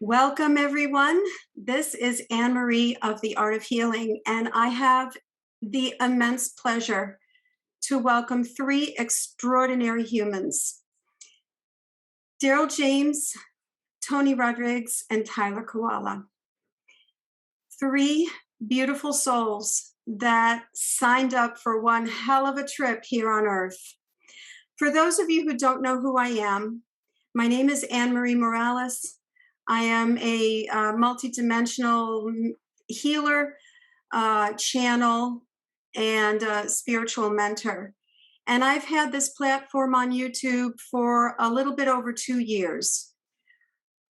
Welcome, everyone. This is Anne-Marie of the Art of Healing, and I have the immense pleasure to welcome three extraordinary humans: Daryl James, Tony Rodriguez, and Tyler Koala. Three beautiful souls that signed up for one hell of a trip here on Earth. For those of you who don't know who I am, my name is Anne-Marie Morales. I am a multidimensional healer, channel, and spiritual mentor. And I've had this platform on YouTube for a little bit over 2 years.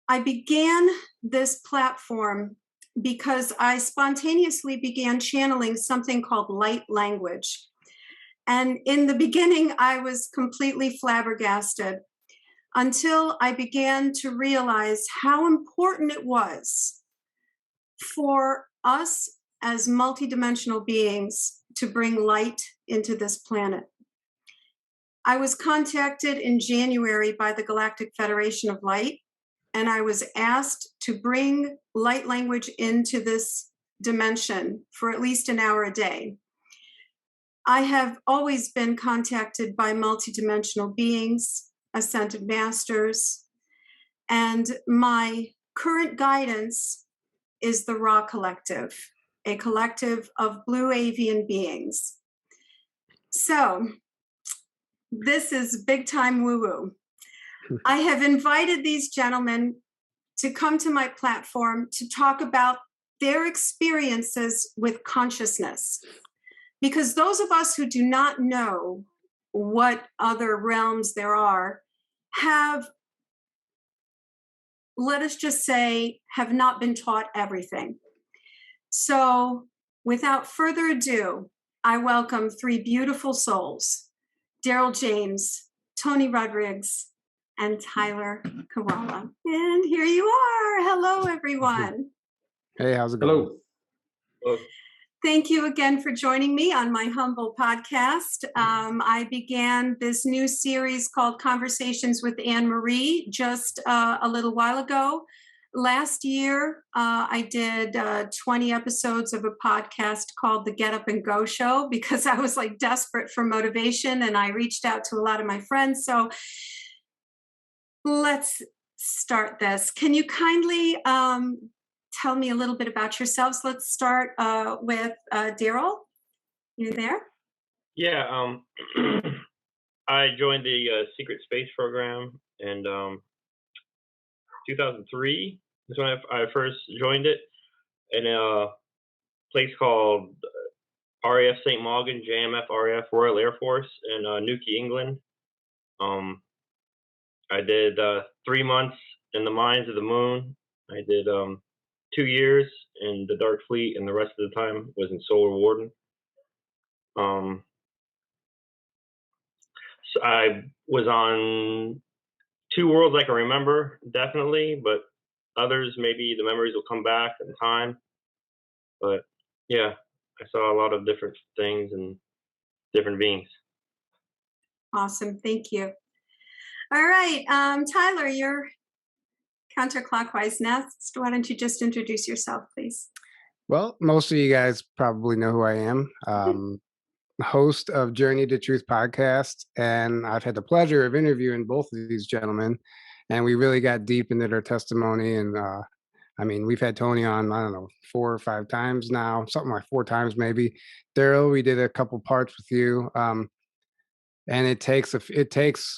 I began this platform because I spontaneously began channeling something called light language. And in the beginning, I was completely flabbergasted until I began to realize how important it was for us as multidimensional beings to bring light into this planet. I was contacted in January by the Galactic Federation of Light, and I was asked to bring light language into this dimension for at least an hour a day. I have always been contacted by multidimensional beings, ascended masters, and my current guidance is the Ra Collective, a collective of blue avian beings. So this is big time woo-woo. I have invited these gentlemen to come to my platform to talk about their experiences with consciousness. Because those of us who do not know what other realms there are have, let us just say, have not been taught everything. So without further ado, I welcome three beautiful souls: Daryl James, Tony Rodriguez, and Tyler Koala. And here you are. Hello, everyone. Hey, how's it going? Hello. Thank you again for joining me on my humble podcast. I began this new series called Conversations with Anne-Marie just a little while ago. Last year, I did 20 episodes of a podcast called The Get Up and Go Show because I was like desperate for motivation, and I reached out to a lot of my friends. So let's start this. Can you kindly tell me a little bit about yourselves? Let's start with Daryl. You there? Yeah, I joined the secret space program in 2003. Is when I first joined it in a place called RAF St. Morgan, JMF RAF Royal Air Force in Newquay, England. I did 3 months in the mines of the moon. I did 2 years in the Dark Fleet, and the rest of the time was in Solar Warden. So I was on 2 worlds I can remember, definitely, but others, maybe the memories will come back in time. But yeah, I saw a lot of different things and different beings. Awesome, thank you. All right, Tyler, you're counterclockwise next. Why don't you just introduce yourself, please? Well, most of you guys probably know who I am. Host of Journey to Truth podcast, and I've had the pleasure of interviewing both of these gentlemen, and we really got deep into their testimony. And I mean, we've had Tony on, I don't know, 4 or 5 times now, something like 4 times maybe. Daryl, we did a couple parts with you. And it takes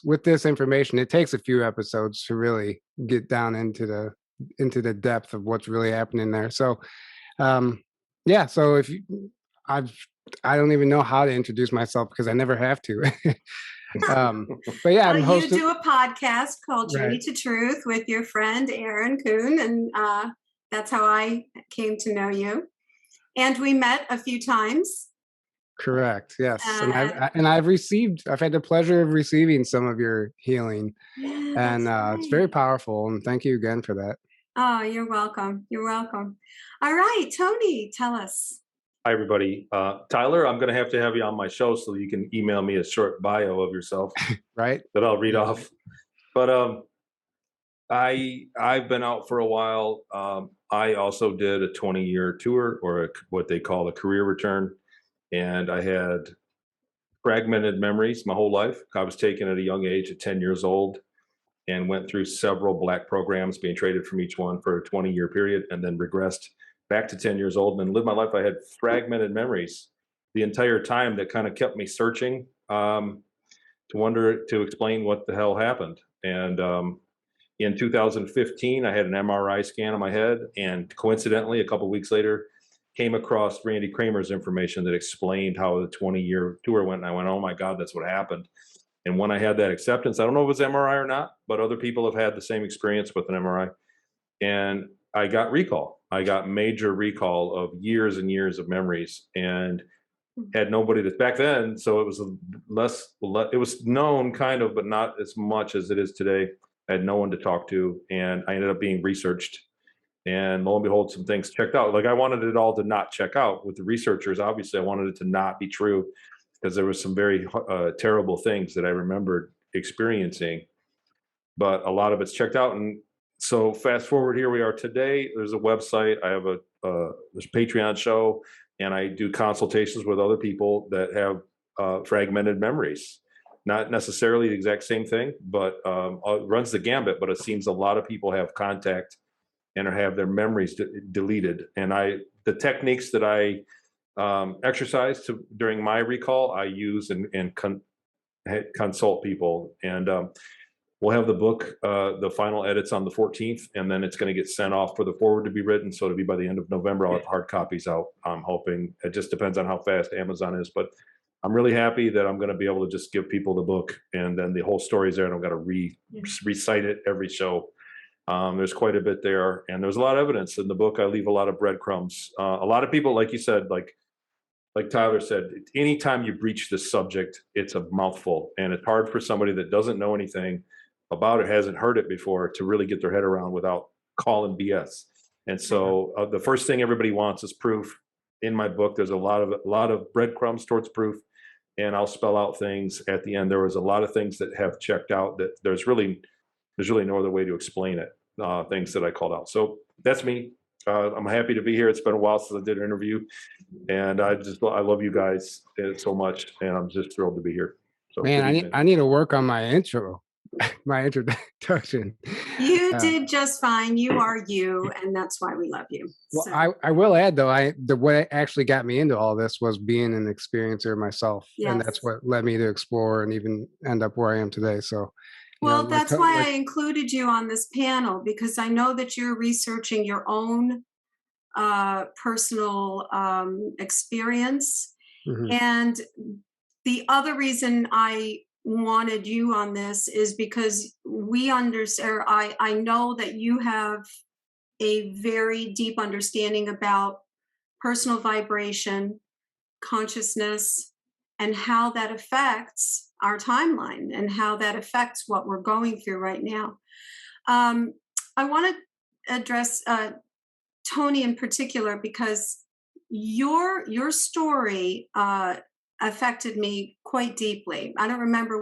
with this information, it takes a few episodes to really get down into the depth of what's really happening there. So yeah, so if you, I don't even know how to introduce myself because I never have to. But yeah, well, I'm hosting. You do a podcast called Journey to Truth with your friend Aaron Kuhn, and that's how I came to know you. And we met a few times. Correct. Yes, and I've had the pleasure of receiving some of your healing, and it's very powerful. And thank you again for that. Oh, you're welcome. You're welcome. All right, Tony, tell us. Hi, everybody. Tyler, I'm going to have you on my show so you can email me a short bio of yourself. Right. That I'll read off. But I've been out for a while. I also did a 20-year tour, or what they call a career return, and I had fragmented memories my whole life. I was taken at a young age, at 10 years old, and went through several black programs, being traded from each one for a 20-year period, and then regressed back to 10 years old and lived my life. I had fragmented memories the entire time that kind of kept me searching, to explain what the hell happened. And in 2015, I had an MRI scan on my head, and coincidentally, a couple of weeks later, came across Randy Kramer's information that explained how the 20-year tour went. And I went, oh my God, that's what happened. And when I had that acceptance, I don't know if it was MRI or not, but other people have had the same experience with an MRI. And I got recall. I got major recall of years and years of memories, and had nobody that back then. So it was it was known kind of, but not as much as it is today. I had no one to talk to, and I ended up being researched. And lo and behold, some things checked out. Like, I wanted it all to not check out with the researchers. Obviously, I wanted it to not be true, because there was some very terrible things that I remembered experiencing, but a lot of it's checked out. And so fast forward, here we are today. There's a website. I have there's a Patreon show, and I do consultations with other people that have fragmented memories. Not necessarily the exact same thing, but it runs the gambit. But it seems a lot of people have contact and have their memories deleted. And the techniques that I exercise during my recall, I use and consult people. And we'll have the book, the final edits, on the 14th, and then it's going to get sent off for the forward to be written. So it'll be by the end of November. I'll have hard copies out. I'm hoping. It just depends on how fast Amazon is, but I'm really happy that I'm going to be able to just give people the book, and then the whole story's there, and I've got to recite it every show. There's quite a bit there, and there's a lot of evidence in the book. I leave a lot of breadcrumbs. A lot of people, like you said, like Tyler said, anytime you breach this subject, it's a mouthful, and it's hard for somebody that doesn't know anything about it, hasn't heard it before, to really get their head around without calling BS. And so the first thing everybody wants is proof. In my book, there's a lot of breadcrumbs towards proof, and I'll spell out things at the end. There was a lot of things that have checked out that there's really no other way to explain it. Things that I called out. So that's me. I'm happy to be here. It's been a while since I did an interview, and I love you guys so much, and I'm just thrilled to be here. So, man, I need to work on my intro, my introduction. You did just fine. You are you, and that's why we love you. Well, So, I will add, though, what actually got me into all this was being an experiencer myself, and that's yes. what led me to explore and even end up where I am today. So, Well, that's why I included you on this panel, because I know that you're researching your own personal experience. Mhm. And the other reason I wanted you on this is because we understand, I know that you have a very deep understanding about personal vibration, consciousness, and how that affects our timeline and how that affects what we're going through right now. I want to address Tony in particular, because your story affected me quite deeply. I don't remember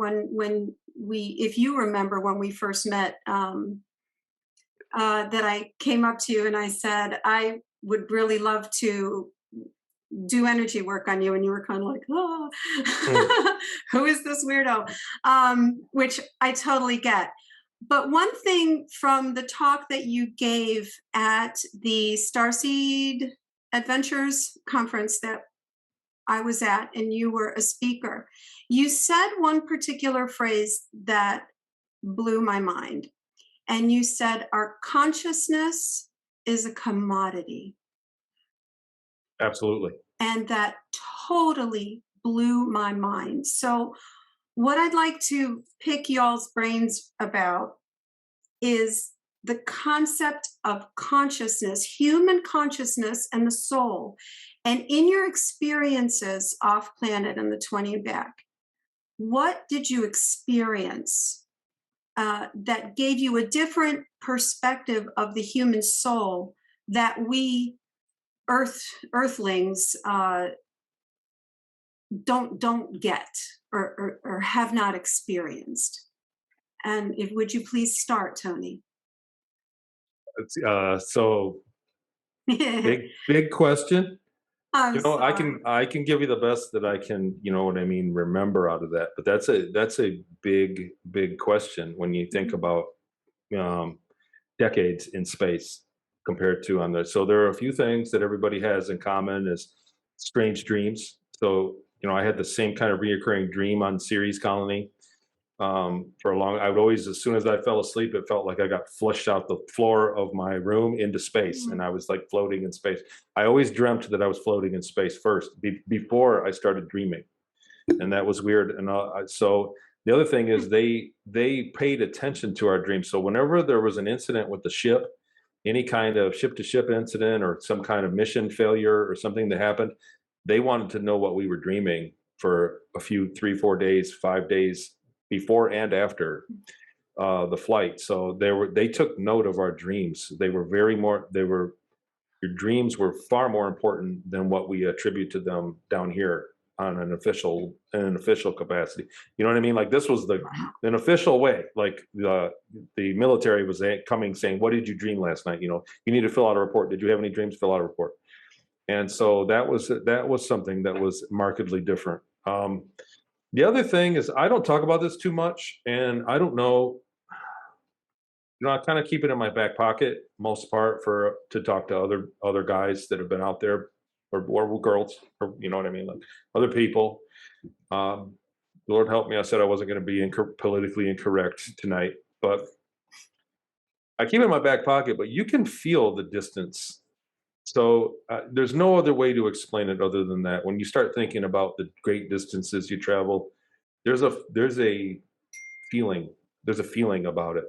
if you remember when we first met, that I came up to you and I said, I would really love to do energy work on you, and you were kind of like, oh, who is this weirdo? Which I totally get. But one thing from the talk that you gave at the Starseed Adventures conference that I was at, and you were a speaker, you said one particular phrase that blew my mind. And you said, our consciousness is a commodity. Absolutely. And that totally blew my mind. So what I'd like to pick y'all's brains about is the concept of consciousness, human consciousness, and the soul. And in your experiences off planet and the 20 and back, what did you experience that gave you a different perspective of the human soul that we earthlings don't get or have not experienced? And would you please start, Tony? So big question. I'm I sorry. can give you the best that I can, what I mean, remember out of that. But that's a big question when you think about um, decades in space compared to on the. So there are a few things that everybody has in common is strange dreams. So I had the same kind of reoccurring dream on Ceres Colony for a long. I would always, as soon as I fell asleep, it felt like I got flushed out the floor of my room into space, and I was like floating in space. I always dreamt that I was floating in space first before I started dreaming, and that was weird. And so the other thing is they paid attention to our dreams. So whenever there was an incident with the ship, any kind of ship to ship incident or some kind of mission failure or something that happened, they wanted to know what we were dreaming for a few 3-4 days, 5 days before and after the flight. So they took note of our dreams. Your dreams were far more important than what we attribute to them down here on an official capacity. You know what I mean? Like this was an official way. Like the military was coming saying, "What did you dream last night? You need to fill out a report. Did you have any dreams? Fill out a report." And so that was something that was markedly different. The other thing is I don't talk about this too much, and I don't know. I kind of keep it in my back pocket most part to talk to other guys that have been out there or girls, or you know what I mean, like other people. Lord help me, I said I wasn't going to be politically incorrect tonight, but I keep it in my back pocket. But you can feel the distance. So there's no other way to explain it other than that. When you start thinking about the great distances you travel, there's a feeling. There's a feeling about it.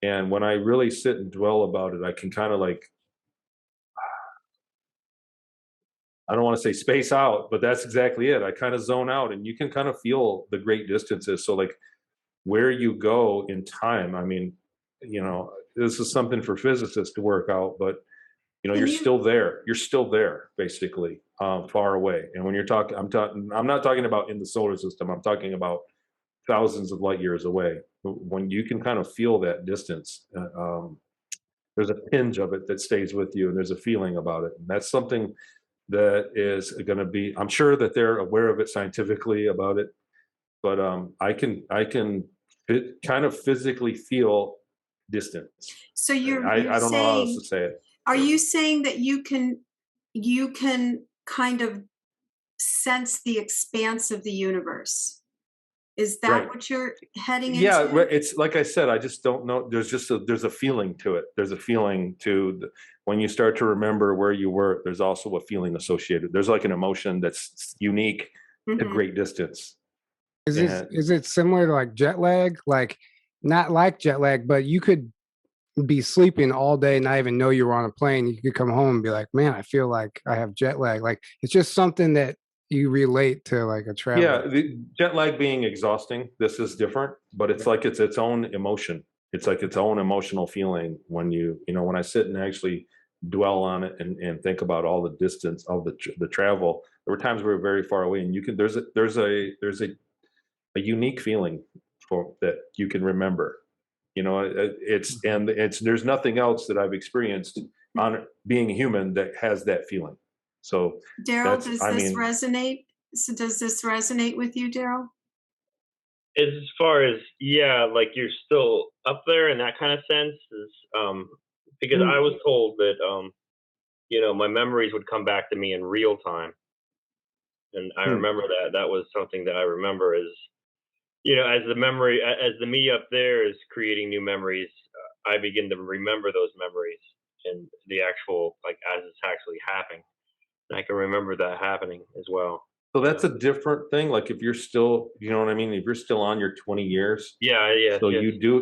And when I really sit and dwell about it, I can kind of like, I don't want to say space out, but that's exactly it. I kind of zone out, and you can kind of feel the great distances. So like where you go in time, I mean, this is something for physicists to work out, but you're still there. You're still there, basically, far away. And when you're talking, I'm not talking about in the solar system. I'm talking about thousands of light years away. When you can kind of feel that distance, there's a pinch of it that stays with you, and there's a feeling about it. And that's something that is going to be. I'm sure that they're aware of it scientifically about it, but I can kind of physically feel distance. So you're I don't know how else to say it. Are you saying that you can kind of sense the expanse of the universe? Is that right? What you're heading into? Yeah, it's like I said, I just don't know. There's a feeling to it. There's a feeling to when you start to remember where you were. There's also a feeling associated. There's like an emotion that's unique at great distance. Is it similar to like jet lag? Like not like jet lag, but you could be sleeping all day, not even know you were on a plane. You could come home and be like, man, I feel like I have jet lag. Like it's just something that you relate to, like a travel. Yeah, the jet lag being exhausting. This is different, but it's like it's its own emotion. It's like its own emotional feeling when when I sit and actually dwell on it and think about all the distance of the travel. There were times we were very far away, and there's a unique feeling for that you can remember. There's nothing else that I've experienced on being human that has that feeling. So Daryl, resonate? So does this resonate with you, Daryl? As far as like you're still up there in that kind of sense, is because I was told that my memories would come back to me in real time, and I remember that was something that I remember as as the me up there is creating new memories, I begin to remember those memories and the actual as it's actually happening. I can remember that happening as well. So that's a different thing. Like if you're still, you know what I mean? If you're still on your 20 years. Yeah. So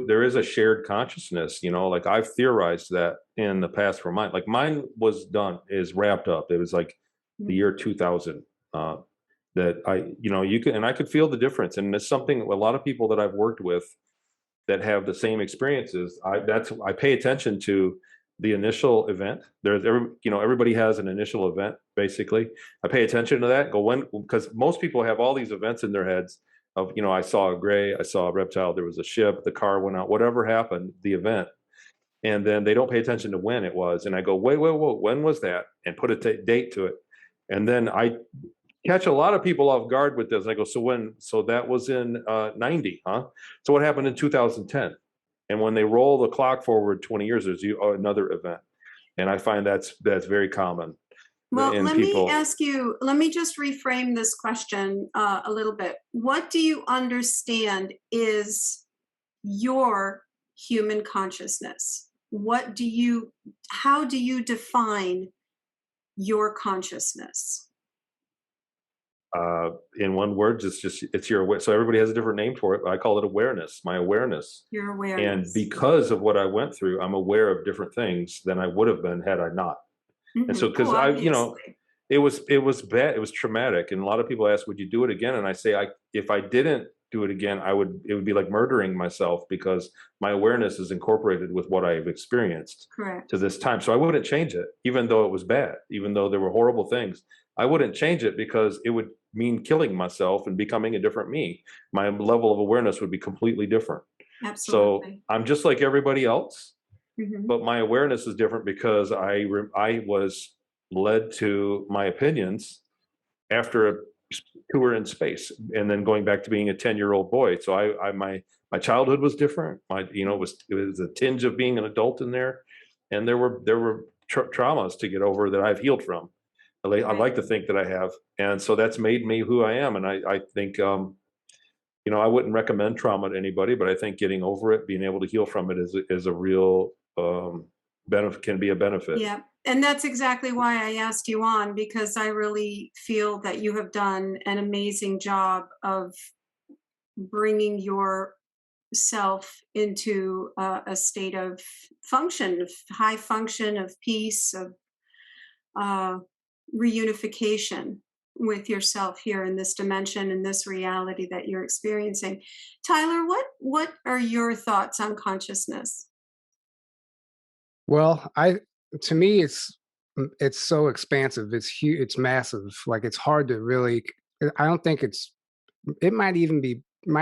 there is a shared consciousness, like I've theorized that in the past for mine. Like mine was is wrapped up. It was like the year 2000 that I could feel the difference. And it's something a lot of people that I've worked with that have the same experiences. I pay attention to the initial event. Everybody has an initial event, basically. I pay attention to that. Because most people have all these events in their heads of, I saw a gray, I saw a reptile, there was a ship, the car went out, whatever happened, the event. And then they don't pay attention to when it was. And I go, wait, when was that? And put a date to it. And then I catch a lot of people off guard with this. And I go, so that was in 90, huh? So what happened in 2010? And when they roll the clock forward 20 years, there's another event. And I find that's very common. Well, in let people. me ask you, let me just reframe this question a little bit. What do you understand is your human consciousness? How do you define your consciousness? In one word, it's your awareness. So everybody has a different name for it, but I call it awareness, my awareness. Your awareness. And because of what I went through, I'm aware of different things than I would have been had I not. Mm-hmm. And so, because it was bad, it was traumatic. And a lot of people ask, would you do it again? And I say, if I didn't do it again, it would be like murdering myself, because my awareness is incorporated with what I've experienced to this time. So I wouldn't change it, even though it was bad, even though there were horrible things. I wouldn't change it because it would mean killing myself and becoming a different me. My level of awareness would be completely different. Absolutely. So I'm just like everybody else, Mm-hmm. but my awareness is different because I was led to my opinions after a tour in space, and then going back to being a 10-year-old boy. So my childhood was different. It was a tinge of being an adult in there, and there were traumas to get over that I've healed from. I like to think that I have, and so that's made me who I am. And I think I wouldn't recommend trauma to anybody, but I think getting over it, being able to heal from it, is a real benefit. Can be a benefit. Yeah. And that's exactly why I asked you on, because I really feel that you have done an amazing job of bringing yourself into a state of function, of high function, of peace, of reunification with yourself here in this dimension, in this reality that you're experiencing. Tyler, what are your thoughts on consciousness? Well, to me, it's so expansive. It's huge. It's massive. Like, it's hard to really. I don't think it might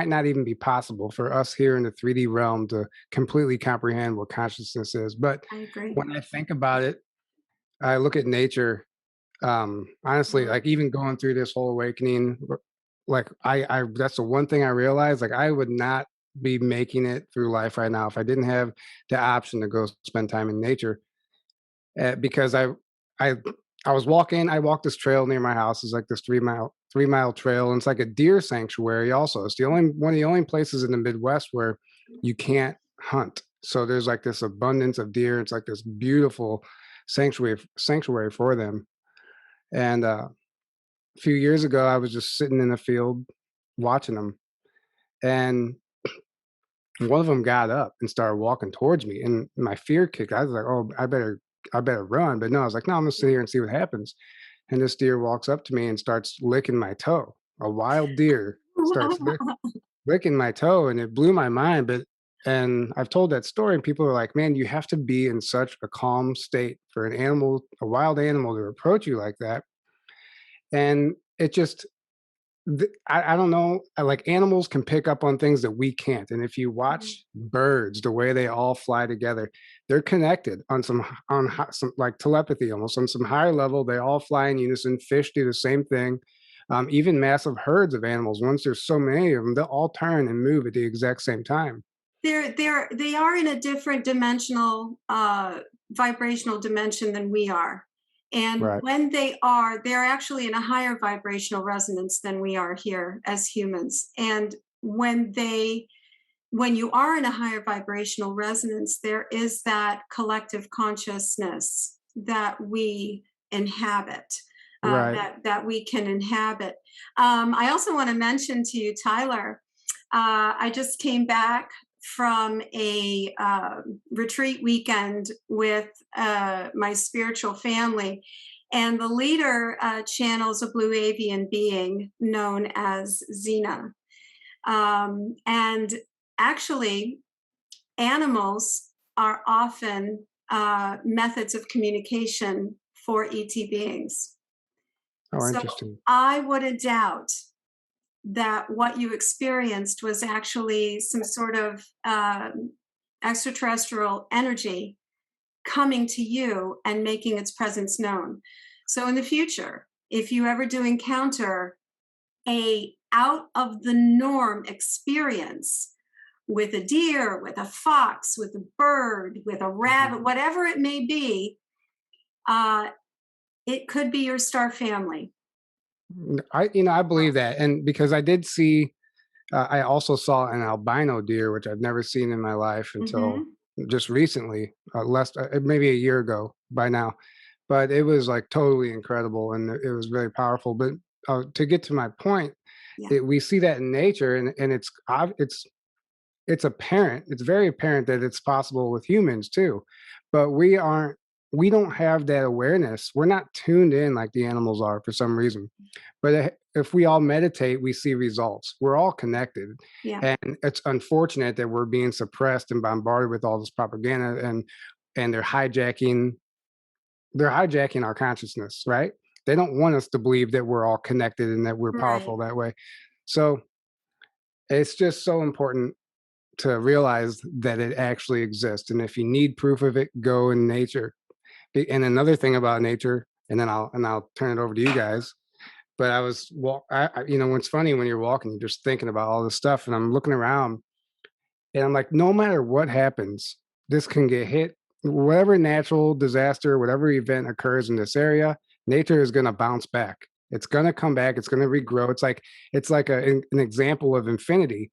not even be possible for us here in the 3D realm to completely comprehend what consciousness is. But I agree. when I think about it, I look at nature. Honestly, like, even going through this whole awakening, like, I that's the one thing I realized. Like, I would not be making it through life right now if I didn't have the option to go spend time in nature. Because I I walked this trail near my house. It's like this 3 mile trail, and it's like a deer sanctuary. Also, it's the only one of the only places in the Midwest where you can't hunt. So there's like this abundance of deer. It's like this beautiful sanctuary for them. And a few years ago, I was just sitting in the field watching them, and one of them got up and started walking towards me, and my fear kicked. I was like, "Oh, I better run." But no, I was like, "No, I'm gonna sit here and see what happens." And this deer walks up to me and starts licking my toe. A wild deer starts licking my toe, and it blew my mind. And I've told that story, and people are like, "Man, you have to be in such a calm state for a wild animal, to approach you like that." And it just I don't know. Like, animals can pick up on things that we can't. And if you watch birds, the way they all fly together, they're connected on some like telepathy, almost on some higher level. They all fly in unison. Fish do the same thing. Even massive herds of animals, once there's so many of them, they'll all turn and move at the exact same time. They are in a different vibrational dimension than we are. And Right. when they're actually in a higher vibrational resonance than we are here as humans. And when you are in a higher vibrational resonance, there is that collective consciousness that we inhabit, Right. that we can inhabit. I also want to mention to you, Tyler, I just came back from a retreat weekend with my spiritual family, and the leader channels a blue avian being known as Xena. And actually, animals are often methods of communication for ET beings. Oh, So interesting. I wouldn't doubt that what you experienced was actually some sort of extraterrestrial energy coming to you and making its presence known. So in the future, if you ever do encounter a out of the norm experience with a deer, with a fox, with a bird, with a rabbit, whatever it may be, it could be your star family. I believe that. And because I did see, I also saw an albino deer, which I've never seen in my life until just recently, maybe a year ago by now. But it was like totally incredible, and it was very powerful. But to get to my point, we see that in nature, and it's apparent. It's very apparent that it's possible with humans too, but we don't have that awareness. We're not tuned in like the animals are for some reason. But if we all meditate, we see results. We're all connected. Yeah. And it's unfortunate that we're being suppressed and bombarded with all this propaganda, and they're hijacking our consciousness, right? They don't want us to believe that we're all connected and that we're powerful that way. So it's just so important to realize that it actually exists. And if you need proof of it, go in nature. And another thing about nature, and then I'll turn it over to you guys. But what's funny when you're walking, you're just thinking about all this stuff, and I'm looking around, and I'm like, no matter what happens, this can get hit. Whatever natural disaster, whatever event occurs in this area, nature is going to bounce back. It's going to come back. It's going to regrow. It's like an example of infinity.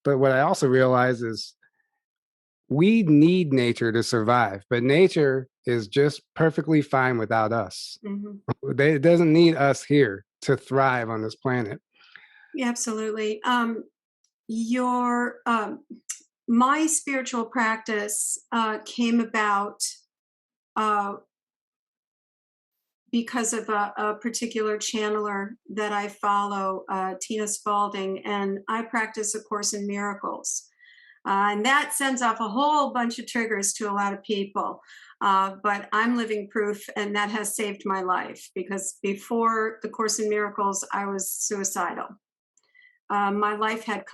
But what I also realize is we need nature to survive, but nature is just perfectly fine without us. It doesn't need us here to thrive on this planet. Yeah, absolutely. My spiritual practice came about because of a particular channeler that I follow, Tina Spalding, and I practice A Course in Miracles. And that sends off a whole bunch of triggers to a lot of people. But I'm living proof, and that has saved my life, because before the Course in Miracles, I was suicidal. My life had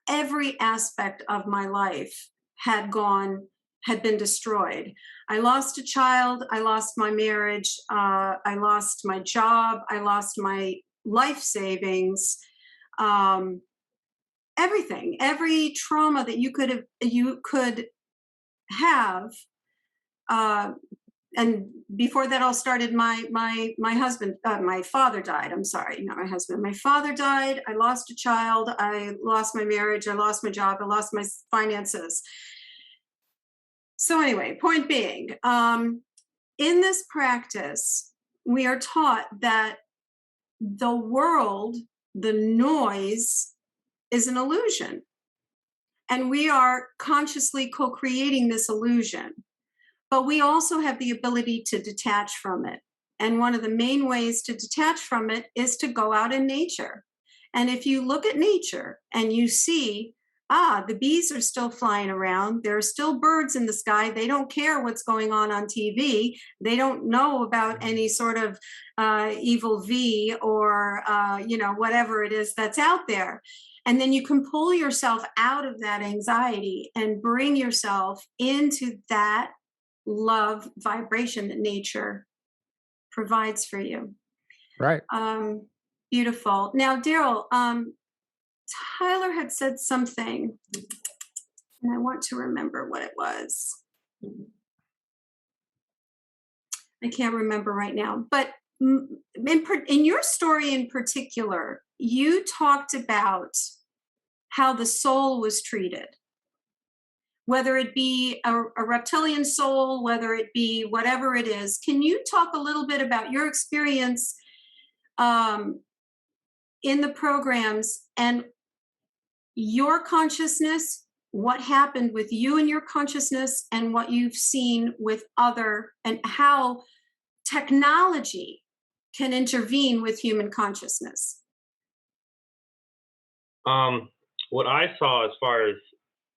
every aspect of my life had been destroyed. I lost a child, I lost my marriage, I lost my job, I lost my life savings, everything, every trauma that you could have. And before that all started, my husband, my father died. I'm sorry, not my husband. My father died. I lost a child. I lost my marriage. I lost my job. I lost my finances. So anyway, point being, in this practice, we are taught that the world, the noise, is an illusion. And we are consciously co-creating this illusion. But we also have the ability to detach from it. And one of the main ways to detach from it is to go out in nature. And if you look at nature and you see, the bees are still flying around, there are still birds in the sky, they don't care what's going on TV, they don't know about any sort of evil V or, whatever it is that's out there. And then you can pull yourself out of that anxiety and bring yourself into that love vibration that nature provides for you. Right. Beautiful. Now, Daryl, Tyler had said something, and I want to remember what it was. I can't remember right now, but in your story in particular, you talked about how the soul was treated. Whether it be a reptilian soul, whether it be whatever it is. Can you talk a little bit about your experience in the programs and your consciousness, what happened with you and your consciousness, and what you've seen with and how technology can intervene with human consciousness? What I saw as far as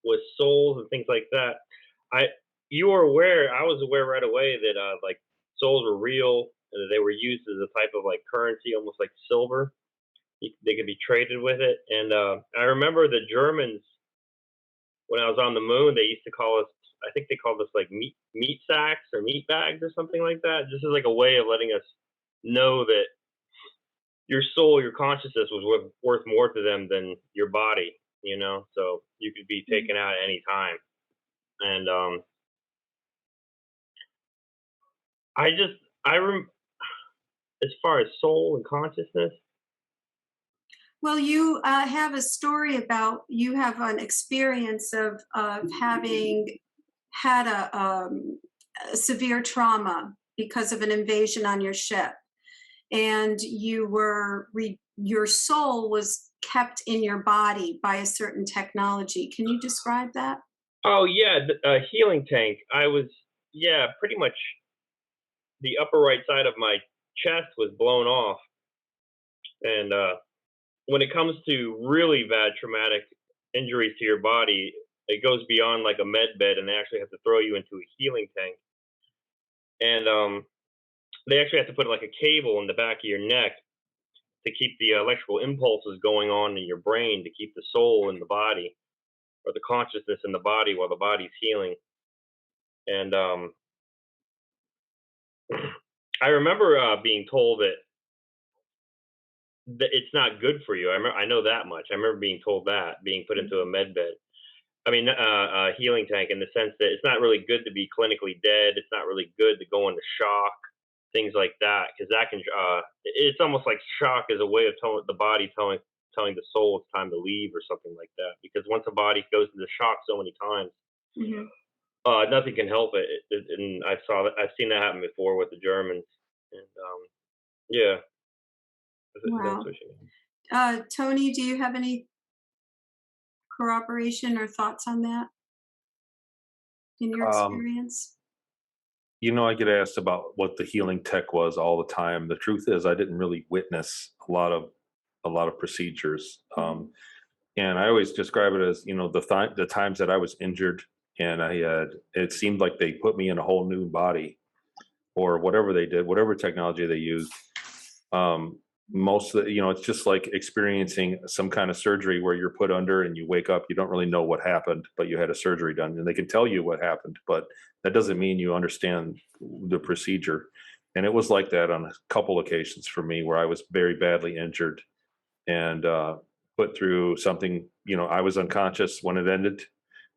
with souls and things like that, I was aware right away that like souls were real and that they were used as a type of like currency, almost like silver. They could be traded with it. And I remember the Germans, when I was on the moon, they used to call us, I think they called us like meat sacks or meat bags or something like that. This is like a way of letting us know that your soul, your consciousness was worth more to them than your body, you know? So you could be taken out at any time. And as far as soul and consciousness, Well, you have a story about, you have an experience of having had a severe trauma because of an invasion on your ship, and you were your soul was kept in your body by a certain technology. Can you describe that? oh yeah, the healing tank. I was, yeah, pretty much the upper right side of my chest was blown off, and when it comes to really bad traumatic injuries to your body, it goes beyond like a med bed, and they actually have to throw you into a healing tank. And they actually have to put like a cable in the back of your neck to keep the electrical impulses going on in your brain, to keep the soul in the body, or the consciousness in the body while the body's healing. And I remember being told that it's not good for you. I know that much. I remember being told that, being put into a med bed. I mean, a healing tank, in the sense that it's not really good to be clinically dead. It's not really good to go into shock, things like that, because that can. It's almost like shock is a way of telling the body, telling the soul it's time to leave or something like that. Because once a body goes into shock so many times, Mm-hmm. nothing can help it. And I've seen that happen before with the Germans. And yeah, that's Wow. what you mean. Tony, do you have any corroboration or thoughts on that in your experience? You know, I get asked about what the healing tech was all the time. The truth is, I didn't really witness a lot of procedures. And I always describe it as, you know, the times that I was injured and it seemed like they put me in a whole new body, or whatever they did, whatever technology they used. Most of the, you know, it's just like experiencing some kind of surgery where you're put under and you wake up, you don't really know what happened, but you had a surgery done, and they can tell you what happened, but that doesn't mean you understand the procedure. And it was like that on a couple occasions for me, where I was very badly injured and put through something. You know, I was unconscious when it ended,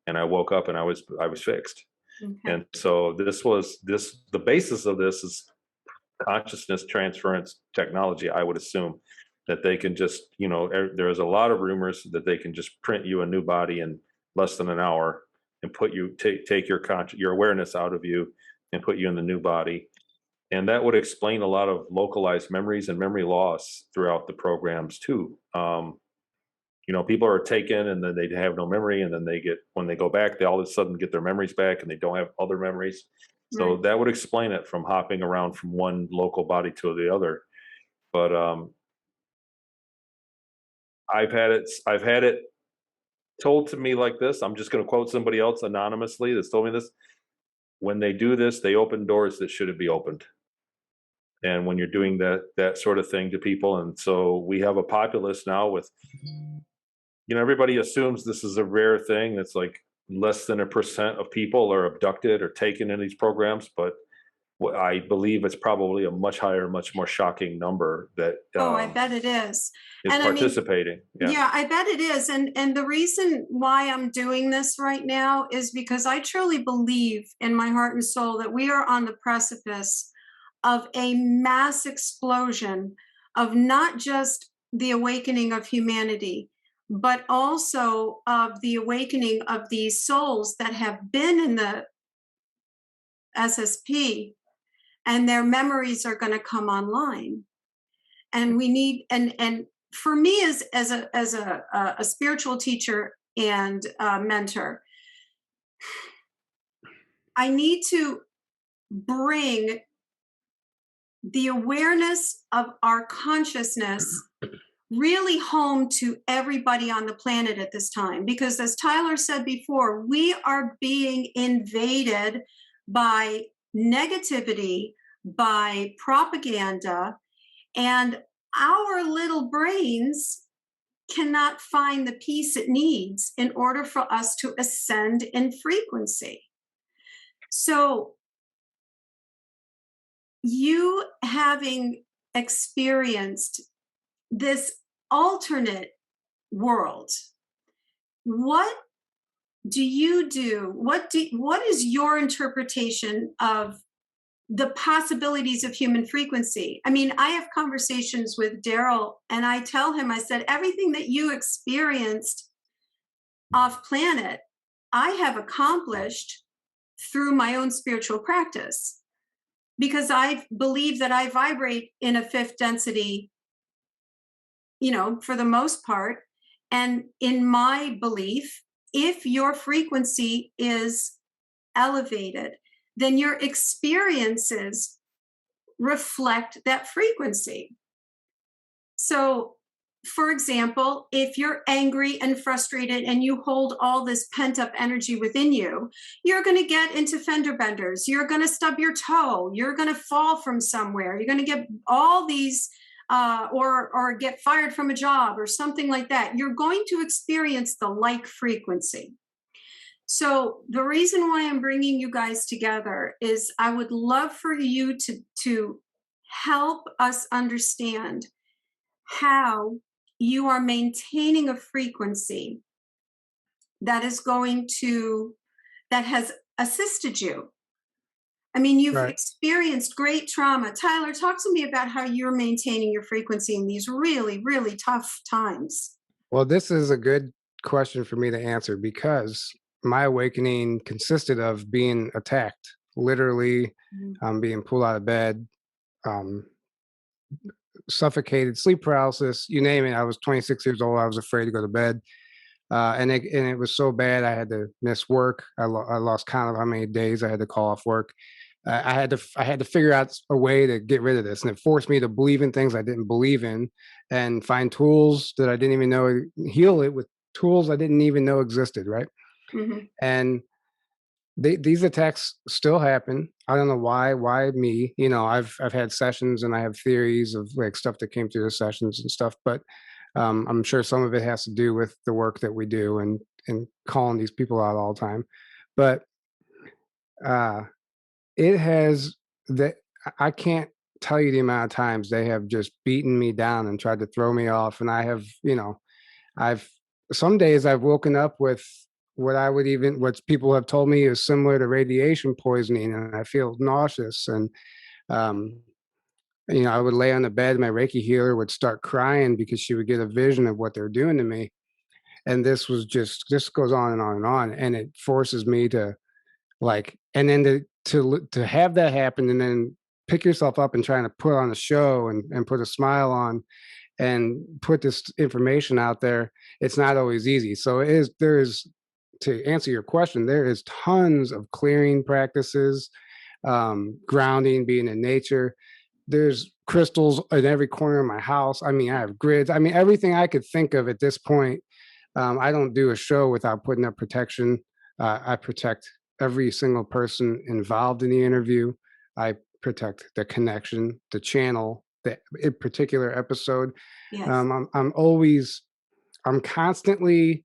and I woke up and I was fixed. Okay. And so the basis of this is consciousness transference technology. I would assume that they can just, you know, there's a lot of rumors that they can just print you a new body in less than an hour and put you, take your awareness out of you and put you in the new body. And that would explain a lot of localized memories and memory loss throughout the programs too. You know, people are taken and then they have no memory, and then when they go back, they all of a sudden get their memories back and they don't have other memories. So Right. that would explain it, from hopping around from one local body to the other. But I've had it told to me like this. I'm just going to quote somebody else anonymously that's told me this. When they do this, they open doors that shouldn't be opened. And when you're doing that sort of thing to people, and so we have a populace now with, you know, everybody assumes this is a rare thing. That's like less than 1% of people are abducted or taken in these programs, but I believe it's probably a much higher, much more shocking number that I bet it is. is And participating. Yeah, I bet it is. And the reason why I'm doing this right now is because I truly believe in my heart and soul that we are on the precipice of a mass explosion of not just the awakening of humanity, but also of the awakening of these souls that have been in the SSP, and their memories are going to come online. And we need, and for me as a spiritual teacher and mentor, I need to bring the awareness of our consciousness really home to everybody on the planet at this time, because as Tyler said before, we are being invaded by negativity, by propaganda, and our little brains cannot find the peace it needs in order for us to ascend in frequency. So you having experienced this alternate world, what do you do? What is your interpretation of the possibilities of human frequency? I mean, I have conversations with Daryl, and I tell him, I said, everything that you experienced off planet, I have accomplished through my own spiritual practice, because I believe that I vibrate in a fifth density, you know, for the most part. And in my belief, if your frequency is elevated, then your experiences reflect that frequency. So, for example, if you're angry and frustrated and you hold all this pent up energy within you, you're going to get into fender benders. You're going to stub your toe. You're going to fall from somewhere. You're going to get all these, or get fired from a job or something like that. You're going to experience the like frequency. So the reason why I'm bringing you guys together is I would love for you to help us understand how you are maintaining a frequency that is that has assisted you. I mean, you've experienced great trauma. Tyler, talk to me about how you're maintaining your frequency in these really, really tough times. Well, this is a good question for me to answer, because my awakening consisted of being attacked, literally, being pulled out of bed, suffocated, sleep paralysis, you name it. I was 26 years old. I was afraid to go to bed. And it was so bad, I had to miss work. I lost count of how many days I had to call off work. I had to figure out a way to get rid of this, and it forced me to believe in things I didn't believe in, and find tools that I didn't even know, heal it with tools I didn't even know existed. Right. Mm-hmm. And these attacks still happen. I don't know why me. You know, I've had sessions and I have theories of like stuff that came through the sessions and stuff, but I'm sure some of it has to do with the work that we do and calling these people out all the time. But it has that I can't tell you the amount of times they have just beaten me down and tried to throw me off. And I have, you know, some days I've woken up with what people have told me is similar to radiation poisoning, and I feel nauseous. And you know, I would lay on the bed, my Reiki healer would start crying because she would get a vision of what they're doing to me. And this goes on and on and on. And it forces me to and then to have that happen, and then pick yourself up and trying to put on a show and put a smile on and put this information out there. It's not always easy. So to answer your question, there is tons of clearing practices, grounding, being in nature. There's crystals in every corner of my house. I mean, I have grids. I mean, everything I could think of at this point. I don't do a show without putting up protection. I protect every single person involved in the interview. I protect the connection, the channel, the particular episode. Yes. I'm constantly,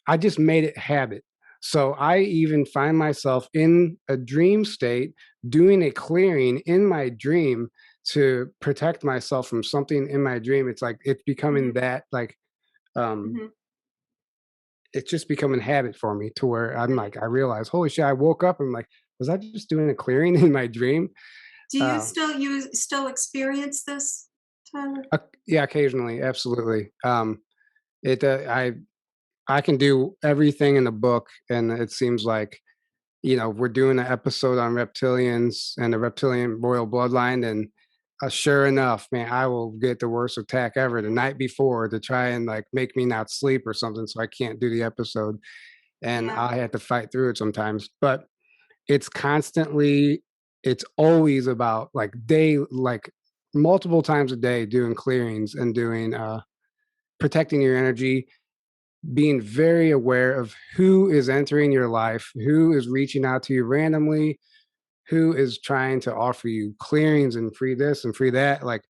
I just made it habit. So I even find myself in a dream state doing a clearing in my dream to protect myself from something in my dream. It's like, it's becoming that it's just becoming habit for me, to where I'm like, I realize, holy shit, I woke up and I'm like, was I just doing a clearing in my dream? Do you still experience this, Tyler? Yeah, occasionally. Absolutely. I can do everything in the book, and it seems like, you know, we're doing an episode on reptilians and the reptilian royal bloodline, and sure enough, man, I will get the worst attack ever the night before to try and like make me not sleep or something, so I can't do the episode, and I have to fight through it sometimes. But it's always about like multiple times a day doing clearings and doing protecting your energy, being very aware of who is entering your life, who is reaching out to you randomly, who is trying to offer you clearings and free this and free that. Like,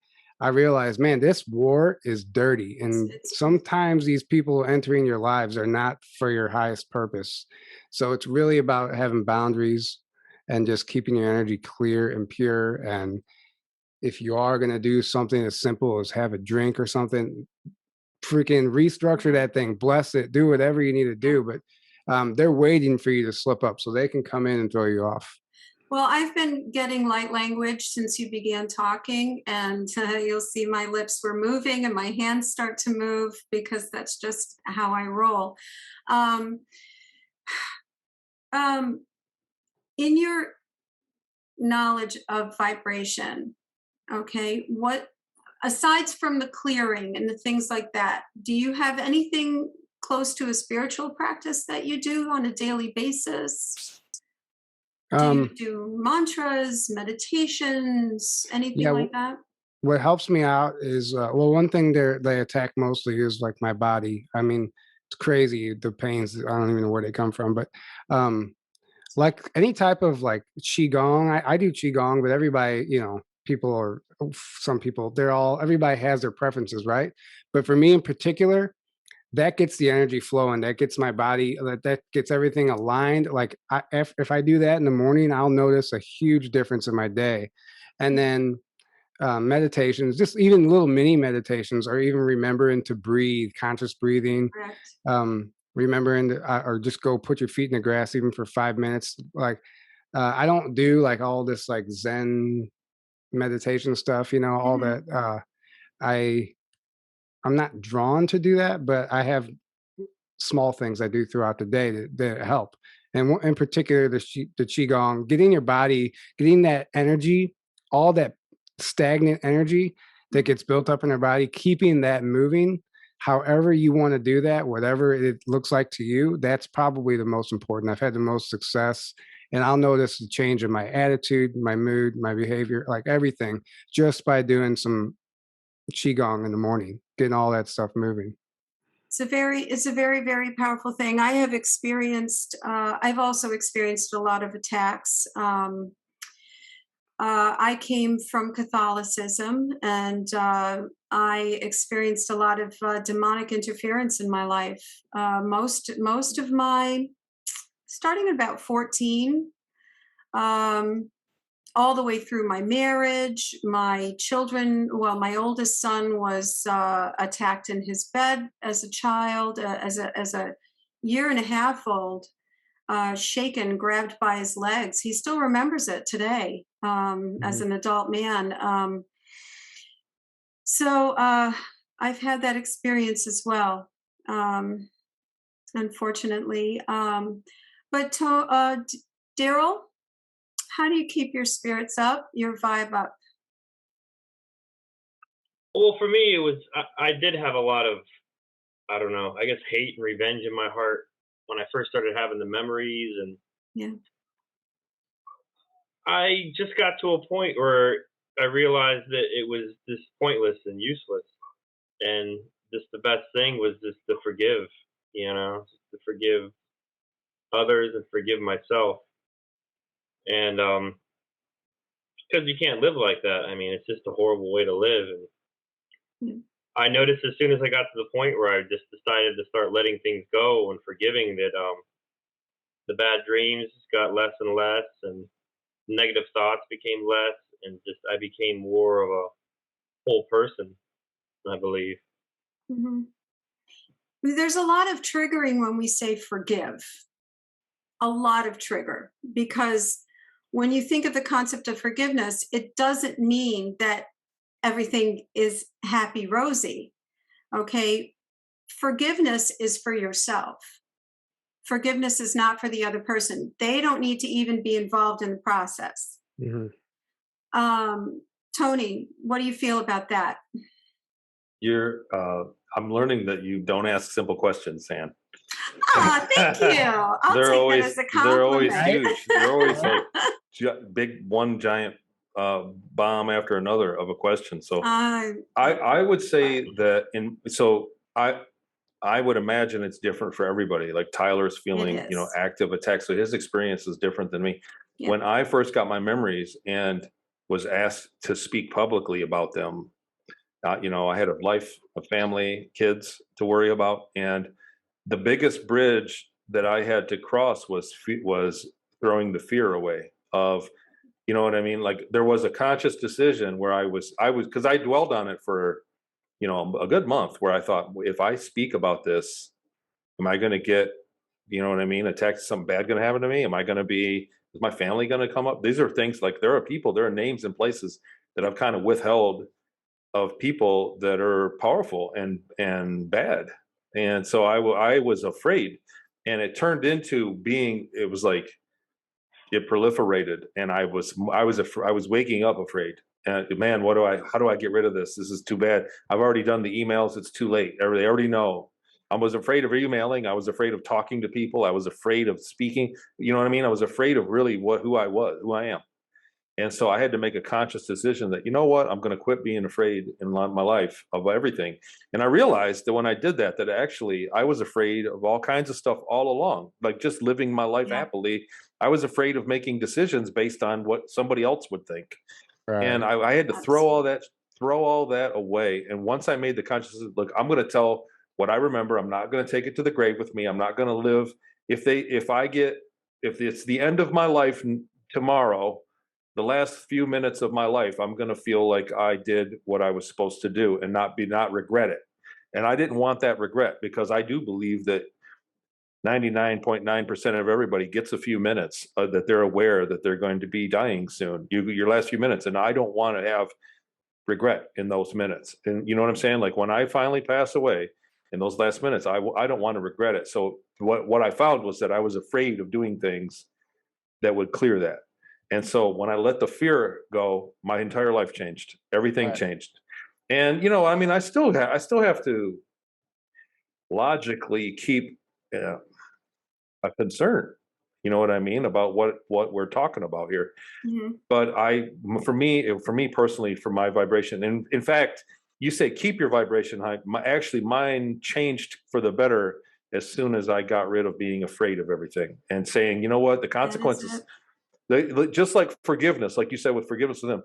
I realized, man, this war is dirty. And sometimes these people entering your lives are not for your highest purpose. So it's really about having boundaries and just keeping your energy clear and pure. And if you are going to do something as simple as have a drink or something, freaking restructure that thing, bless it, do whatever you need to do. But they're waiting for you to slip up so they can come in and throw you off. Well, I've been getting light language since you began talking, and you'll see my lips were moving and my hands start to move because that's just how I roll. Um, in your knowledge of vibration, okay, what, aside from the clearing and the things like that, do you have anything close to a spiritual practice that you do on a daily basis? Do you do mantras, meditations, anything Yeah, like that? what helps me out is well, one thing they attack mostly is like my body. I mean, it's crazy the pains. I don't even know where they come from, but like any type of like qigong, I do qigong, but everybody, you know, people are some people, everybody has their preferences, right? But for me in particular, that gets the energy flowing, that gets my body, that gets everything aligned. Like if I do that in the morning, I'll notice a huge difference in my day. And then meditations, just even little mini meditations, or even remembering to breathe, conscious breathing, Correct. remembering to, or just go put your feet in the grass even for 5 minutes. Like I don't do like all this like Zen meditation stuff, you know, all Mhm. that. I I'm not drawn to do that, but I have small things I do throughout the day that help. And in particular, the qigong, getting your body, getting that energy, all that stagnant energy that gets built up in our body, keeping that moving. However you want to do that, whatever it looks like to you, that's probably the most important. I've had the most success, and I'll notice the change in my attitude, my mood, my behavior, like everything, just by doing some qigong in the morning, getting all that stuff moving. It's a very, very powerful thing. I have experienced, I've also experienced a lot of attacks. I came from Catholicism, and I experienced a lot of demonic interference in my life. Most of my, starting at about 14, um, all the way through my marriage, my children. Well, my oldest son was attacked in his bed as a child, as a year and a half old, shaken, grabbed by his legs. He still remembers it today, as Mhm. an adult man. So I've had that experience as well, um, unfortunately. But Daryl, how do you keep your spirits up, your vibe up? Well, for me, it was I did have a lot of, I don't know, I guess hate and revenge in my heart when I first started having the memories, and Yeah. I just got to a point where I realized that it was just pointless and useless, and just the best thing was just to forgive, just to forgive others and forgive myself, and because you can't live like that. I mean, it's just a horrible way to live, and Mm. I noticed as soon as I got to the point where I just decided to start letting things go and forgiving, that the bad dreams got less and less, and negative thoughts became less, and just I became more of a whole person, I believe. Mhm. There's a lot of triggering when we say forgive, a lot of trigger, because when you think of the concept of forgiveness, it doesn't mean that everything is happy, rosy. Okay. Forgiveness is for yourself. Forgiveness is not for the other person. They don't need to even be involved in the process. Mhm. Um, Tony, what do you feel about that? I'm learning that you don't ask simple questions, Sam. Ah, thank you. I'll They're take that always as a they're always compliment. Right? huge. They're always Right. like big one giant bomb after another of a question. So uh, I would say that I would imagine it's different for everybody. Like Tyler's it feeling, is. active attack. So his experience is different than me. Yeah. When I first got my memories and was asked to speak publicly about them, You know, I had a life, a family, kids to worry about. And the biggest bridge that I had to cross was throwing the fear away of, you know what I mean? Like there was a conscious decision where I was, because I dwelled on it for, you know, a good month, where I thought, if I speak about this, am I going to get, you know what I mean, attacked? Something bad going to happen to me? Am I going to be, is my family going to come up? These are things like, there are people, there are names and places that I've kind of withheld of people that are powerful and bad. And so I was afraid, and it turned into being, it was like, it proliferated, and I was waking up afraid. And man, how do I get rid of this? This is too bad. I've already done the emails. It's too late. They already know. I was afraid of emailing. I was afraid of talking to people. I was afraid of speaking. You know what I mean? I was afraid of really who I am. And so I had to make a conscious decision that, you know what, I'm going to quit being afraid in my life of everything. And I realized that when I did that, that actually I was afraid of all kinds of stuff all along, like just living my life happily. I was afraid of making decisions based on what somebody else would think. Right. And I had to throw all that away. And once I made the conscious decision, look, I'm going to tell what I remember. I'm not going to take it to the grave with me. I'm not going to live. If it's the end of my life tomorrow, the last few minutes of my life, I'm going to feel like I did what I was supposed to do and not regret it. And I didn't want that regret, because I do believe that 99.9% of everybody gets a few minutes that they're aware that they're going to be dying soon. Your last few minutes. And I don't want to have regret in those minutes. And you know what I'm saying? Like when I finally pass away in those last minutes, I don't want to regret it. So what I found was that I was afraid of doing things that would clear that. And so when I let the fear go, my entire life changed. Everything changed. And, you know, I mean, I still have to logically keep a concern, you know what I mean, about what we're talking about here. Mm-hmm. But for me personally, for my vibration, and in fact, you say keep your vibration high. Mine changed for the better as soon as I got rid of being afraid of everything and saying, you know what, the consequences. Just like forgiveness, like you said with forgiveness with them,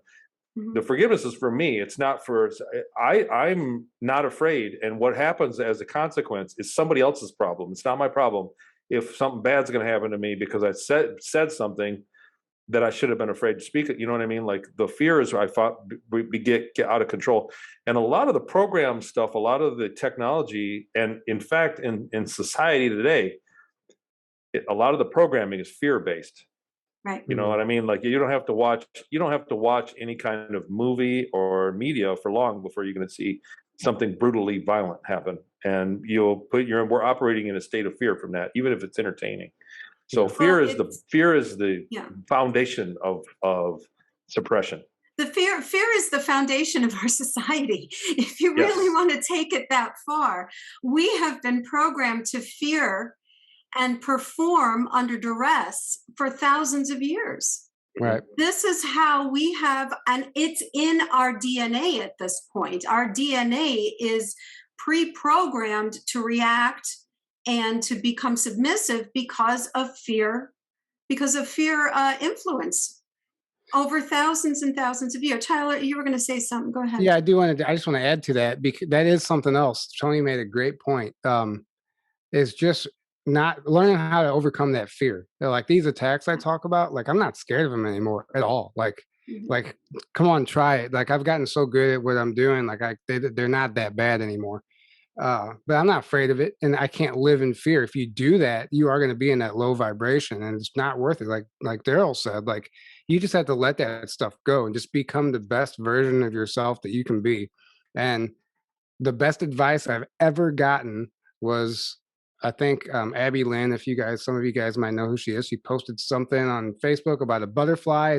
the forgiveness is for me. It's not for, I'm not afraid. And what happens as a consequence is somebody else's problem. It's not my problem. If something bad's going to happen to me because I said something that I should have been afraid to speak it, you know what I mean? Like the fear is, I thought we get out of control. And a lot of the program stuff, a lot of the technology, and in fact, in society today, a lot of the programming is fear-based. Right. You know what I mean? Like you don't have to watch any kind of movie or media for long before you're going to see something brutally violent happen. And we're operating in a state of fear from that, even if it's entertaining. So fear is the foundation of suppression. The fear is the foundation of our society. If you really want to take it that far, we have been programmed to fear and perform under duress for thousands of years. Right. This is how we have, and it's in our DNA at this point. Our DNA is pre-programmed to react and to become submissive because of fear influence over thousands and thousands of years. Tyler, you were going to say something. Go ahead. Yeah, I just want to add to that, because that is something else. Tony made a great point. It's just not learning how to overcome that fear. They're like these attacks I talk about, like I'm not scared of them anymore at all. Like come on, try it. Like I've gotten so good at what I'm doing. Like they're not that bad anymore. But I'm not afraid of it, and I can't live in fear. If you do that, you are going to be in that low vibration, and it's not worth it. Like Daryl said, like you just have to let that stuff go and just become the best version of yourself that you can be. And the best advice I've ever gotten was, I think Abby Lynn, some of you guys might know who she is. She posted something on Facebook about a butterfly,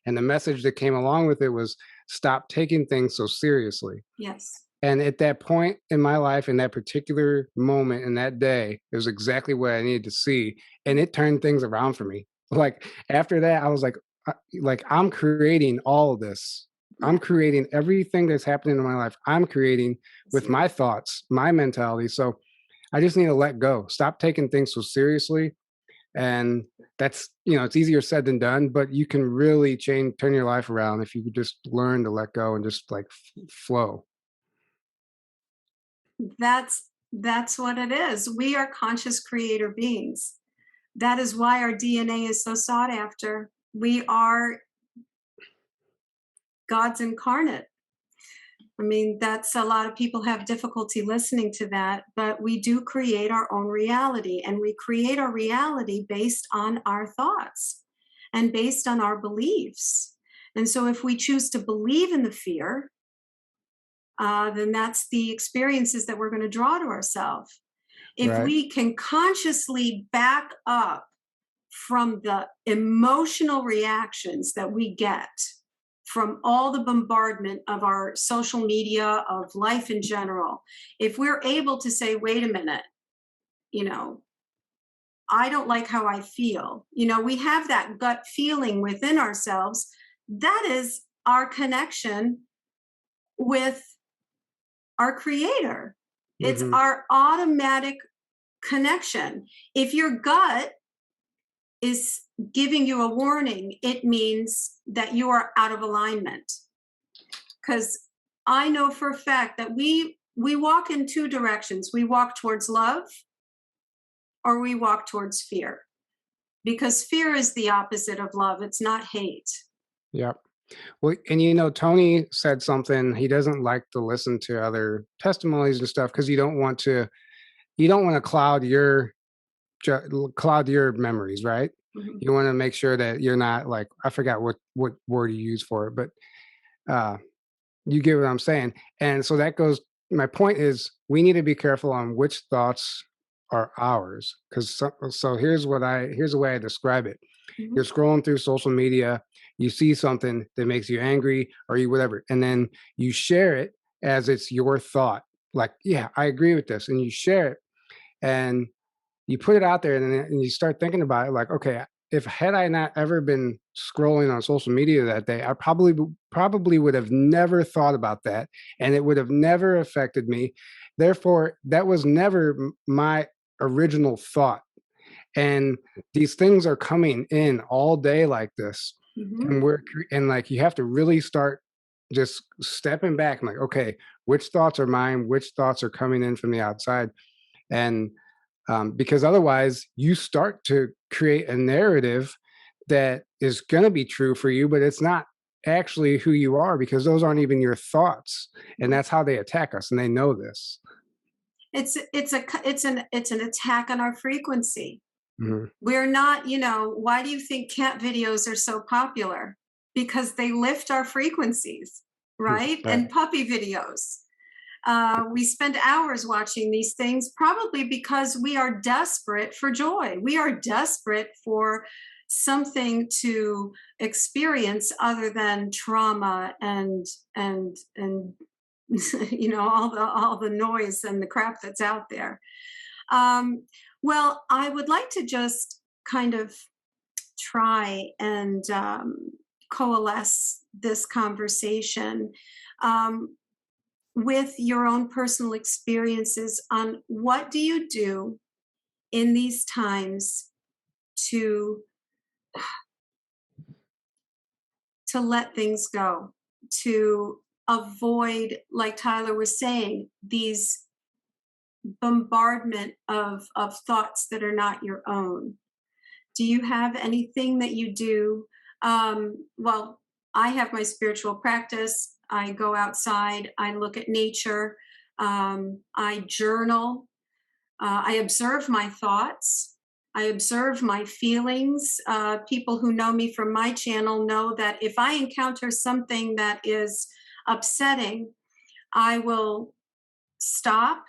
and the message that came along with it was stop taking things so seriously. Yes. And at that point in my life, in that particular moment, in that day, it was exactly what I needed to see. And it turned things around for me. Like after that, I was like I'm creating all of this. I'm creating everything that's happening in my life. I'm creating with my thoughts, my mentality. So I just need to let go. Stop taking things so seriously. And that's, it's easier said than done, but you can really turn your life around if you just learn to let go and just like flow. That's what it is. We are conscious creator beings. That is why our DNA is so sought after. We are God's incarnate. I mean, that's a lot of people have difficulty listening to that, but we do create our own reality, and we create our reality based on our thoughts and based on our beliefs. And so if we choose to believe in the fear, then that's the experiences that we're going to draw to ourselves. If Right. we can consciously back up from the emotional reactions that we get from all the bombardment of our social media, of life in general, if we're able to say, wait a minute, you know, I don't like how I feel. You know, we have that gut feeling within ourselves. That is our connection with our creator. It's Mhm. our automatic connection. If your gut is giving you a warning, it means that you are out of alignment. Because I know for a fact that we walk in two directions. We walk towards love, or we walk towards fear. Because fear is the opposite of love. It's not hate. Yep. Well, and you know, Tony said something. He doesn't like to listen to other testimonies and stuff because you don't want to cloud your memories, right? Mhm. You want to make sure that you're not like, I forgot what word you use for it, but you get what I'm saying. And so that goes, my point is we need to be careful on which thoughts are ours. Because so here's the way I describe it. Mhm. You're scrolling through social media, you see something that makes you angry or you whatever, and then you share it as it's your thought. Like, yeah, I agree with this. And you share it and you put it out there, and you start thinking about it like, okay, if had I not ever been scrolling on social media that day, I probably would have never thought about that, and it would have never affected me. Therefore, that was never my original thought. And these things are coming in all day like this, Mhm. and and like you have to really start just stepping back and like, okay, which thoughts are mine, which thoughts are coming in from the outside. And because otherwise you start to create a narrative that is going to be true for you, but it's not actually who you are, because those aren't even your thoughts, and that's how they attack us, and they know this. It's an attack on our frequency. Mhm. We're not, you know, why do you think cat videos are so popular? Because they lift our frequencies, right? Right. And puppy videos. We spend hours watching these things, probably because we are desperate for joy. We are desperate for something to experience other than trauma and you know, all the noise and the crap that's out there. Um, well, I would like to just kind of try and coalesce this conversation um, with your own personal experiences on what do you do in these times to let things go, to avoid, like Tyler was saying, these bombardment of thoughts that are not your own. Do you have anything that you do? Well, I have my spiritual practice. I go outside, I look at nature, I journal, I observe my thoughts, I observe my feelings. People who know me from my channel know that if I encounter something that is upsetting, I will stop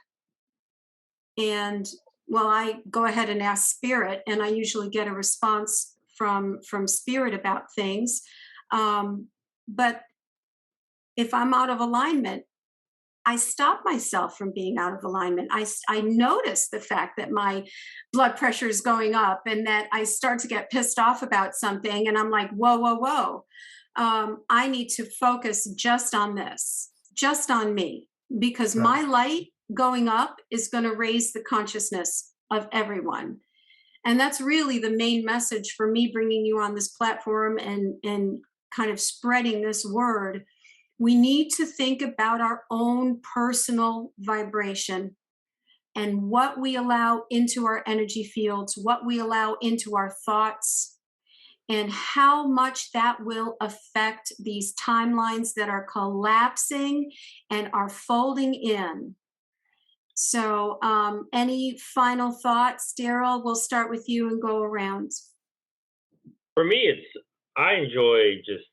and, well, I go ahead and ask spirit, and I usually get a response from spirit about things. But if I'm out of alignment, I stop myself from being out of alignment. I notice the fact that my blood pressure is going up and that I start to get pissed off about something, and I'm like, whoa, whoa, whoa. I need to focus just on this, just on me, because Right. my light going up is going to raise the consciousness of everyone. And that's really the main message for me bringing you on this platform and kind of spreading this word. We need to think about our own personal vibration and what we allow into our energy fields, what we allow into our thoughts, and how much that will affect these timelines that are collapsing and are folding in. So, any final thoughts, Daryl? We'll start with you and go around. For me, I enjoy just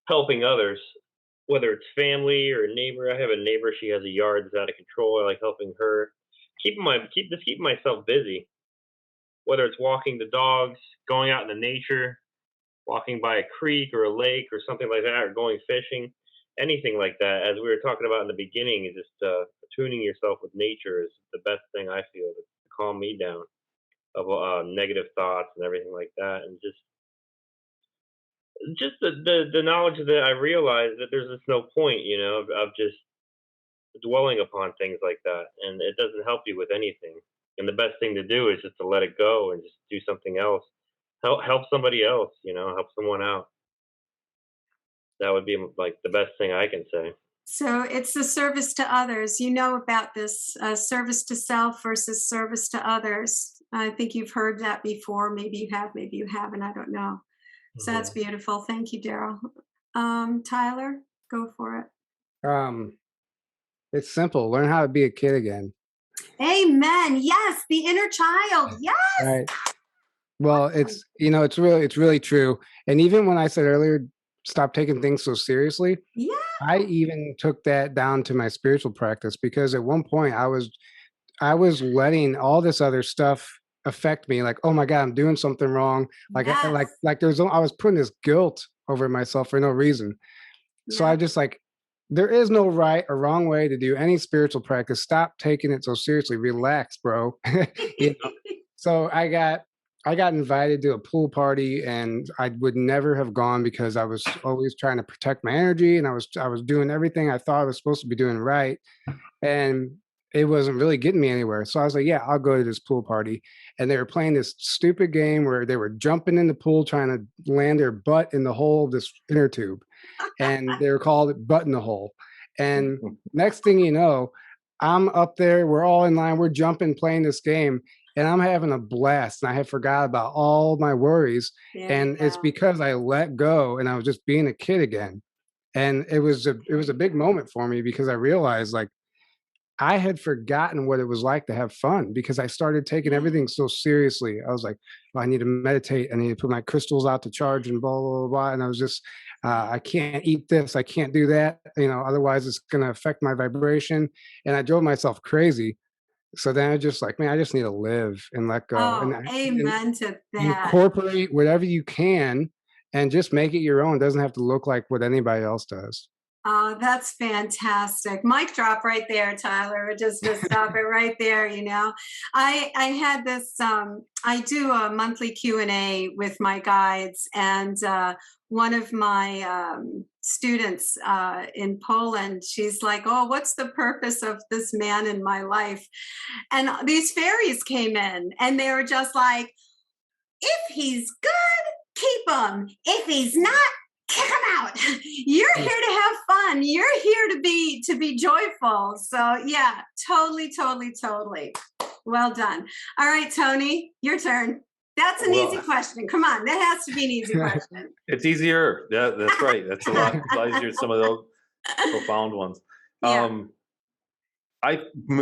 helping others, whether it's family or a neighbor. I have a neighbor; she has a yard that's out of control. I like helping her, keeping myself busy. Whether it's walking the dogs, going out in the nature, walking by a creek or a lake or something like that, or going fishing, anything like that. As we were talking about in the beginning, is just tuning yourself with nature is the best thing I feel to calm me down of negative thoughts and everything like that, and just the knowledge that I realize that there's just no point, of just dwelling upon things like that, and it doesn't help you with anything. And the best thing to do is just to let it go and just do something else. Help somebody else, help someone out. That would be like the best thing I can say. So it's the service to others. You know about this service to self versus service to others. I think you've heard that before. Maybe you have, maybe you haven't. I don't know. So that's beautiful. Thank you, Daryl. Tyler, go for it. It's simple. Learn how to be a kid again. Amen. Yes, the inner child. Yes. Right. Well, it's really true. And even when I said earlier, stop taking things so seriously. Yeah. I even took that down to my spiritual practice, because at one point I was letting all this other stuff affect me. Like, oh my God, I'm doing something wrong. Like, Yes. I was putting this guilt over myself for no reason. So Yeah. I just there is no right or wrong way to do any spiritual practice. Stop taking it so seriously. Relax, bro. You know? So I got invited to a pool party, and I would never have gone because I was always trying to protect my energy, and I was doing everything I thought I was supposed to be doing right, and it wasn't really getting me anywhere. So I was like, yeah, I'll go to this pool party. And they were playing this stupid game where they were jumping in the pool trying to land their butt in the hole of this inner tube, and they were called butt in the hole. And next thing you know, I'm up there, we're all in line, we're jumping, playing this game, and I'm having a blast. And I had forgot about all my worries. And it's because I let go and I was just being a kid again. And it was a big moment for me, because I realized I had forgotten what it was like to have fun, because I started taking everything so seriously. I was like, well, I need to meditate. I need to put my crystals out to charge and blah, blah, blah, blah. And I was just, I can't eat this. I can't do that. Otherwise it's going to affect my vibration. And I drove myself crazy. So then I just man, I just need to live and let go. Oh, And amen to that. incorporate whatever you can and just make it your own. It doesn't have to look like what anybody else does. Oh, that's fantastic. Mic drop right there, Tyler. Just stop it right there. I had this, I do a monthly Q&A with my guides, and one of my students in Poland, she's like, oh, what's the purpose of this man in my life? And these fairies came in, and they were just like, if he's good, keep him. If he's not, kick him out. You're here to have fun. You're here to be joyful. So yeah, totally. Well done. All right, Tony, your turn. That's an easy question. Come on, that has to be an easy question. It's easier. Yeah, that's right. That's a lot easier. Some of those profound ones. Yeah.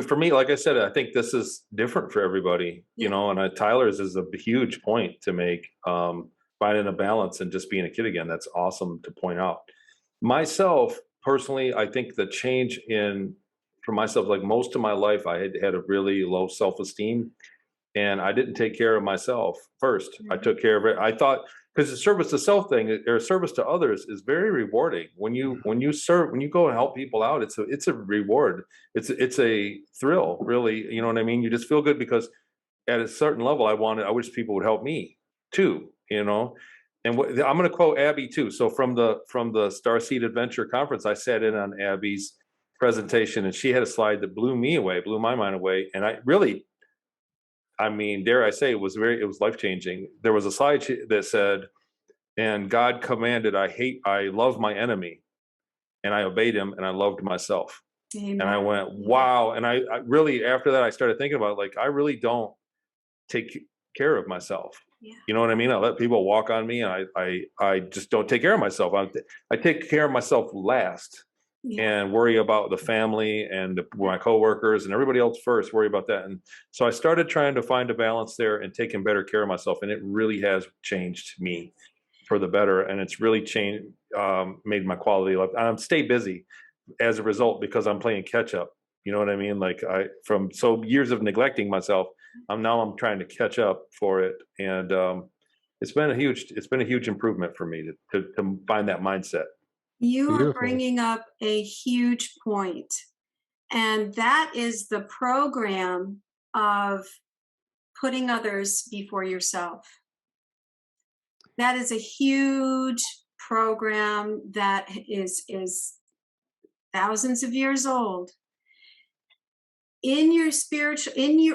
For me, like I said, I think this is different for everybody, and Tyler's is a huge point to make. Finding a balance and just being a kid again. That's awesome to point out. Myself, personally, I think the change for myself, like most of my life, I had a really low self-esteem, and I didn't take care of myself first. Mm-hmm. I took care of it. I thought, because the service to self thing or service to others is very rewarding. When you serve, when you go and help people out, it's a reward. It's a thrill, really. You know what I mean? You just feel good, because at a certain level, I wish people would help me too. And I'm going to quote Abby too. So from the Starseed Adventure Conference, I sat in on Abby's presentation, and she had a slide that blew my mind away. And dare I say, it was life-changing. There was a slide that said, and God commanded, I love my enemy. and I obeyed him, and I loved myself. Amen. And I went, wow. And I really, after that, I started thinking about, like, I really don't take care of myself. Yeah. You know what I mean? I let people walk on me, and I just don't take care of myself. I take care of myself last, Yeah. and worry about the family and my coworkers and everybody else first, worry about that. And so I started trying to find a balance there and taking better care of myself. And it really has changed me for the better. And it's really changed, made my quality of life. I'm stay busy as a result, because I'm playing catch up. You know what I mean? Like, from years of neglecting myself, I'm trying to catch up for it. And it's been a huge improvement for me to find that mindset. You are Beautiful. bringing up a huge point, and that is the program of putting others before yourself. That is a huge program that is thousands of years old. In your spiritual,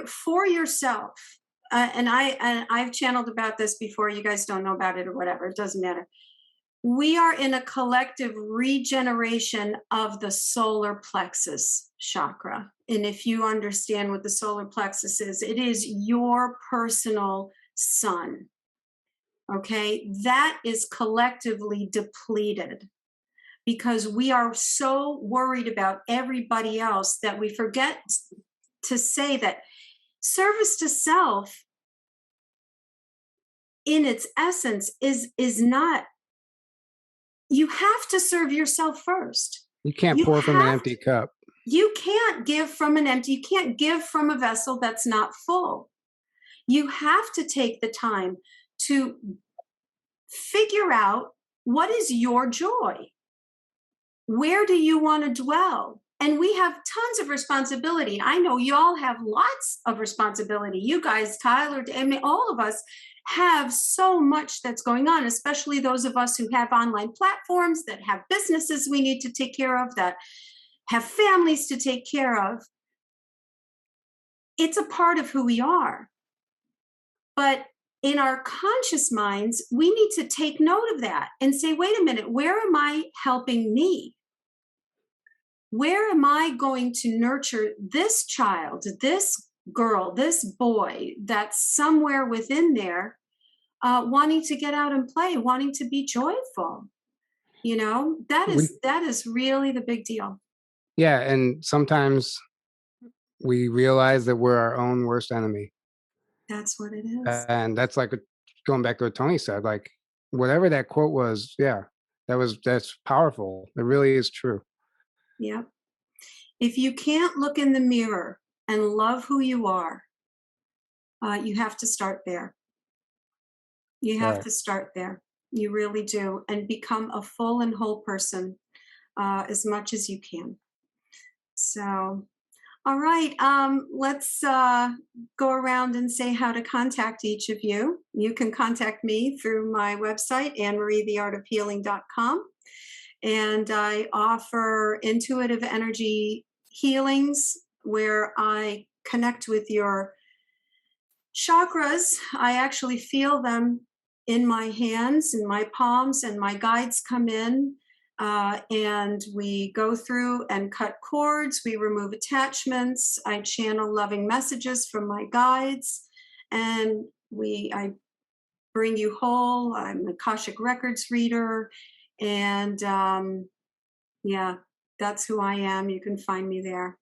for yourself, and I've channeled about this before. You guys don't know about it or whatever. It doesn't matter. We are in a collective regeneration of the solar plexus chakra. And if you understand what the solar plexus is, it is your personal sun. Okay, that is collectively depleted because we are so worried about everybody else that we forget to say that service to self in its essence is not, you have to serve yourself first. You can't pour from an empty cup. You can't give from an empty, you can't give from a vessel that's not full. You have to take the time to figure out what is your joy. Where do you want to dwell? And we have tons of responsibility. I know you all have lots of responsibility. You guys, Tyler, I mean, all of us have so much that's going on, especially those of us who have online platforms, that have businesses we need to take care of, that have families to take care of. It's a part of who we are. But in our conscious minds, we need to take note of that and say, wait a minute, where am I helping me? Where am I going to nurture this child, this girl, this boy that's somewhere within there, wanting to get out and play, wanting to be joyful? You know, that is really the big deal. Yeah, and sometimes we realize that we're our own worst enemy. That's what it is. And that's like going back to what Tony said, like whatever that quote was, yeah, that's powerful. It really is true. Yeah. If you can't look in the mirror and love who you are, you have to start there. You have Right. to start there. You really do. And become a full and whole person as much as you can. So, all right. Let's go around and say how to contact each of you. You can contact me through my website, AnneMarieTheArtOfHealing.com. And I offer intuitive energy healings where I connect with your chakras. I actually feel them in my hands, in my palms, and my guides come in and we go through and cut cords. We remove attachments. I channel loving messages from my guides, and I bring you whole. I'm an Akashic Records reader, and yeah, that's who I am. You can find me there.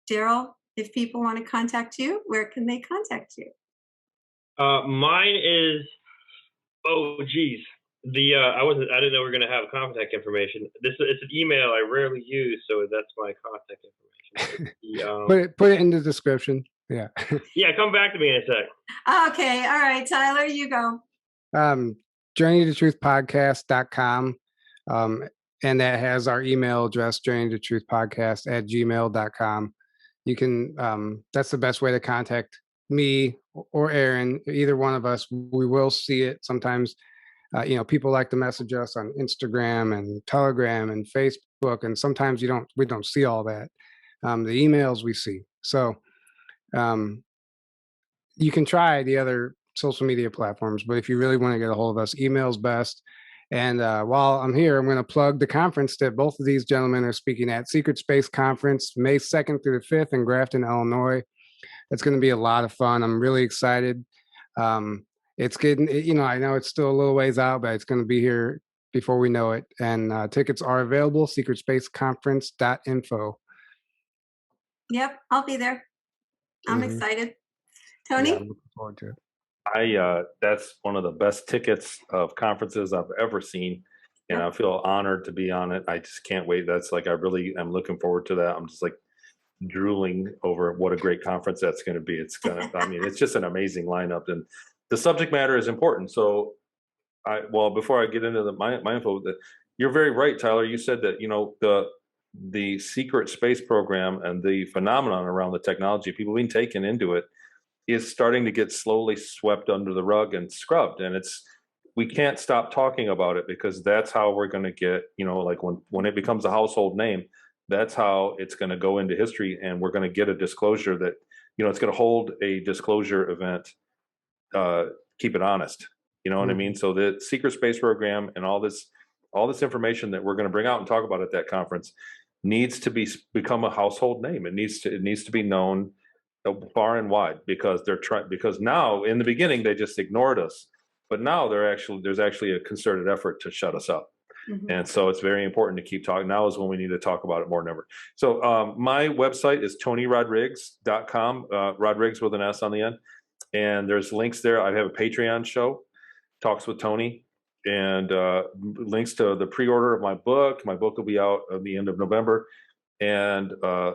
Daryl, if people want to contact you, where can they contact you? Mine is, oh geez, I didn't know we were gonna have contact information. It's an email I rarely use, so that's my contact information. Put it in the description. Yeah. Yeah, come back to me in a sec. Okay, all right, Tyler, you go. JourneyToTruthPodcast.com. And that has our email address, JourneyToTruthPodcast@gmail.com. You can, that's the best way to contact me or Aaron, either one of us. We will see it sometimes. People like to message us on Instagram and Telegram and Facebook, and sometimes we don't see all that. The emails we see. So you can try the other social media platforms, but if you really want to get a hold of us, email's best. And while I'm here, I'm going to plug the conference that both of these gentlemen are speaking at, Secret Space Conference, May 2nd through the 5th in Grafton, Illinois. It's going to be a lot of fun. I'm really excited. It's getting, I know it's still a little ways out, but it's going to be here before we know it. And tickets are available, secretspaceconference.info. Yep, I'll be there. I'm excited. Tony? Yeah, I'm looking forward to it. That's one of the best tickets of conferences I've ever seen. And I feel honored to be on it. I just can't wait. That's like, I really am looking forward to that. I'm just like drooling over what a great conference that's going to be. It's going to, I mean, it's just an amazing lineup, and the subject matter is important. So before I get into my info, you're very right, Tyler. You said that, the secret space program and the phenomenon around the technology, people being taken into it, is starting to get slowly swept under the rug and scrubbed. And we can't stop talking about it, because that's how we're going to get, like when it becomes a household name, that's how it's going to go into history. And we're going to get a disclosure that, it's going to hold a disclosure event, keep it honest. You know what I mean? So the secret space program and all this information that we're going to bring out and talk about at that conference needs to become a household name. It needs to be known far and wide, because because now, in the beginning, they just ignored us, but now there's actually a concerted effort to shut us up. And so it's very important to keep talking. Now is when we need to talk about it more than ever. So my website is tonyrodrigues.com, Rodrigues with an S on the end. And there's links there. I have a Patreon show, Talks with Tony, and links to the pre-order of my book. My book will be out at the end of November, and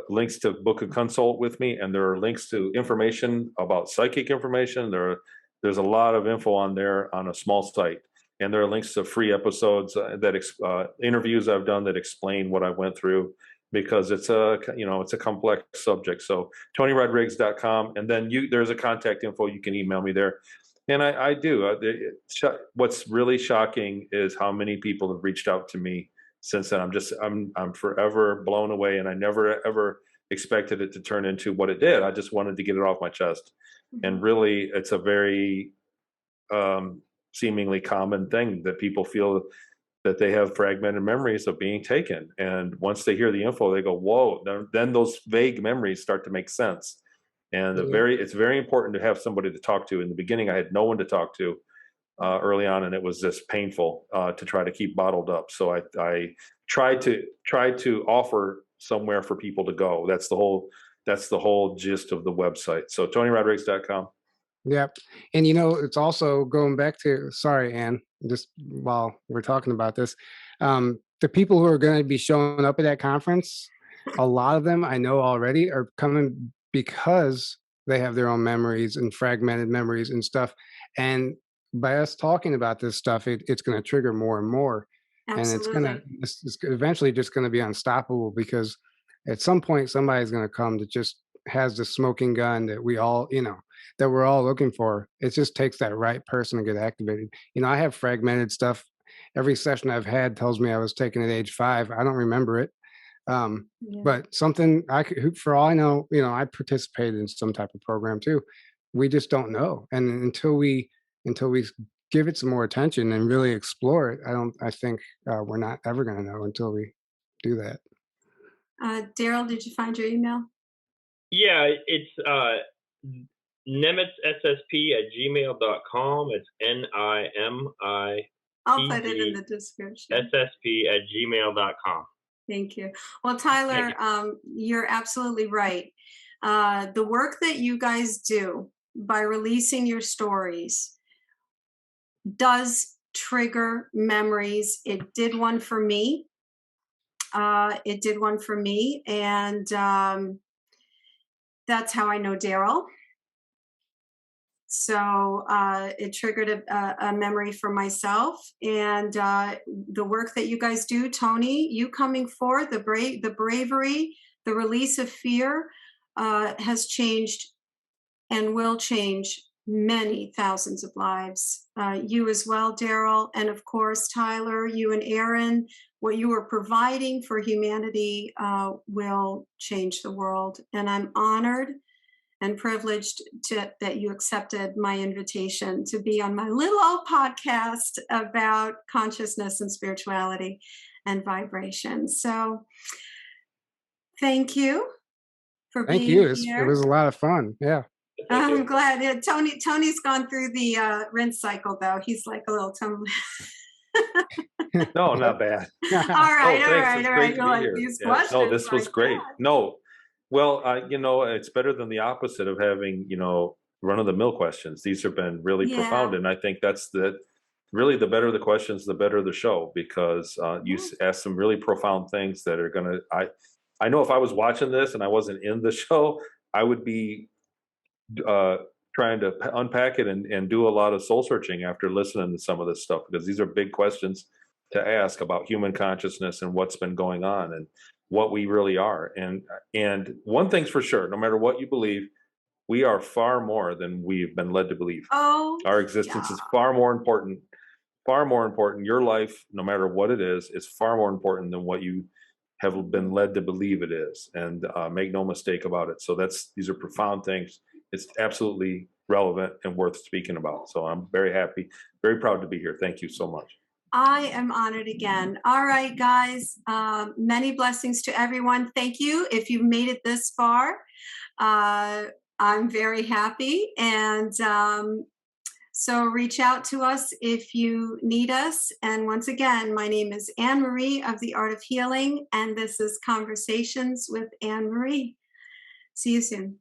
links to book a consult with me. And there are links to information about psychic information. There's a lot of info on there on a small site. And there are links to free episodes interviews I've done that explain what I went through, because it's a complex subject. So TonyRodrigues.com, and then there's a contact info. You can email me there. And I do. What's really shocking is how many people have reached out to me since then. I'm forever blown away, and I never ever expected it to turn into what it did. I just wanted to get it off my chest. And really, it's a very seemingly common thing that people feel that they have fragmented memories of being taken. And once they hear the info, they go, whoa, then those vague memories start to make sense. And it's very important to have somebody to talk to. In the beginning, I had no one to talk to early on, and it was just painful to try to keep bottled up. So I tried to offer somewhere for people to go. That's the whole gist of the website. So TonyRodrigues.com. Yep. And it's also going back to, sorry, Ann, just while we're talking about this, the people who are going to be showing up at that conference, a lot of them I know already are coming because they have their own memories and fragmented memories and stuff. And by us talking about this stuff, it's going to trigger more and more. Absolutely. And it's eventually just going to be unstoppable, because at some point somebody's going to come that just has the smoking gun that we all, that we're all looking for. It just takes that right person to get activated. I have fragmented stuff. Every session I've had tells me I was taken at age 5. I don't remember it. But something for all I know, I participated in some type of program too. We just don't know. And until we give it some more attention and really explore it, I think we're not ever going to know until we do that. Daryl, did you find your email? Yeah, it's nimitzssp@gmail.com. It's NIMI. I'll put it in the description. ssp@gmail.com. Thank you. Well, Tyler, you're absolutely right. The work that you guys do by releasing your stories does trigger memories. It did one for me. And that's how I know Daryl. So it triggered a memory for myself. And the work that you guys do, Tony, you coming forth, the bravery, the release of fear has changed and will change many thousands of lives. You as well, Daryl, and of course, Tyler, you and Aaron, what you are providing for humanity will change the world. And I'm honored and privileged that you accepted my invitation to be on my little old podcast about consciousness and spirituality and vibration. So thank you for being Thank you. here. It was a lot of fun. Yeah. Thank you. I'm glad. Yeah, Tony's gone through the rinse cycle, though. He's like a little Tony. No, not bad. all right, Oh, all thanks. right, It's all great right. to You be like here. these Yeah. questions? No, this was like great. that. No, well, it's better than the opposite of having, run-of-the-mill questions. These have been really Yeah. profound, and I think that's really the better the questions, the better the show, because you ask some really profound things that are gonna. I know if I was watching this and I wasn't in the show, I would be trying to unpack it and do a lot of soul searching after listening to some of this stuff, because these are big questions to ask about human consciousness and what's been going on and what we really are. And one thing's for sure, no matter what you believe, we are far more than we've been led to believe. Oh, Our existence is far more important. Far more important. Your life, no matter what it is far more important than what you have been led to believe it is. And make no mistake about it. So these are profound things. It's absolutely relevant and worth speaking about. So I'm very happy, very proud to be here. Thank you so much. I am honored again. All right, guys. Many blessings to everyone. Thank you. If you've made it this far, I'm very happy. And so reach out to us if you need us. And once again, my name is Anne Marie of the Art of Healing, and this is Conversations with Anne Marie. See you soon.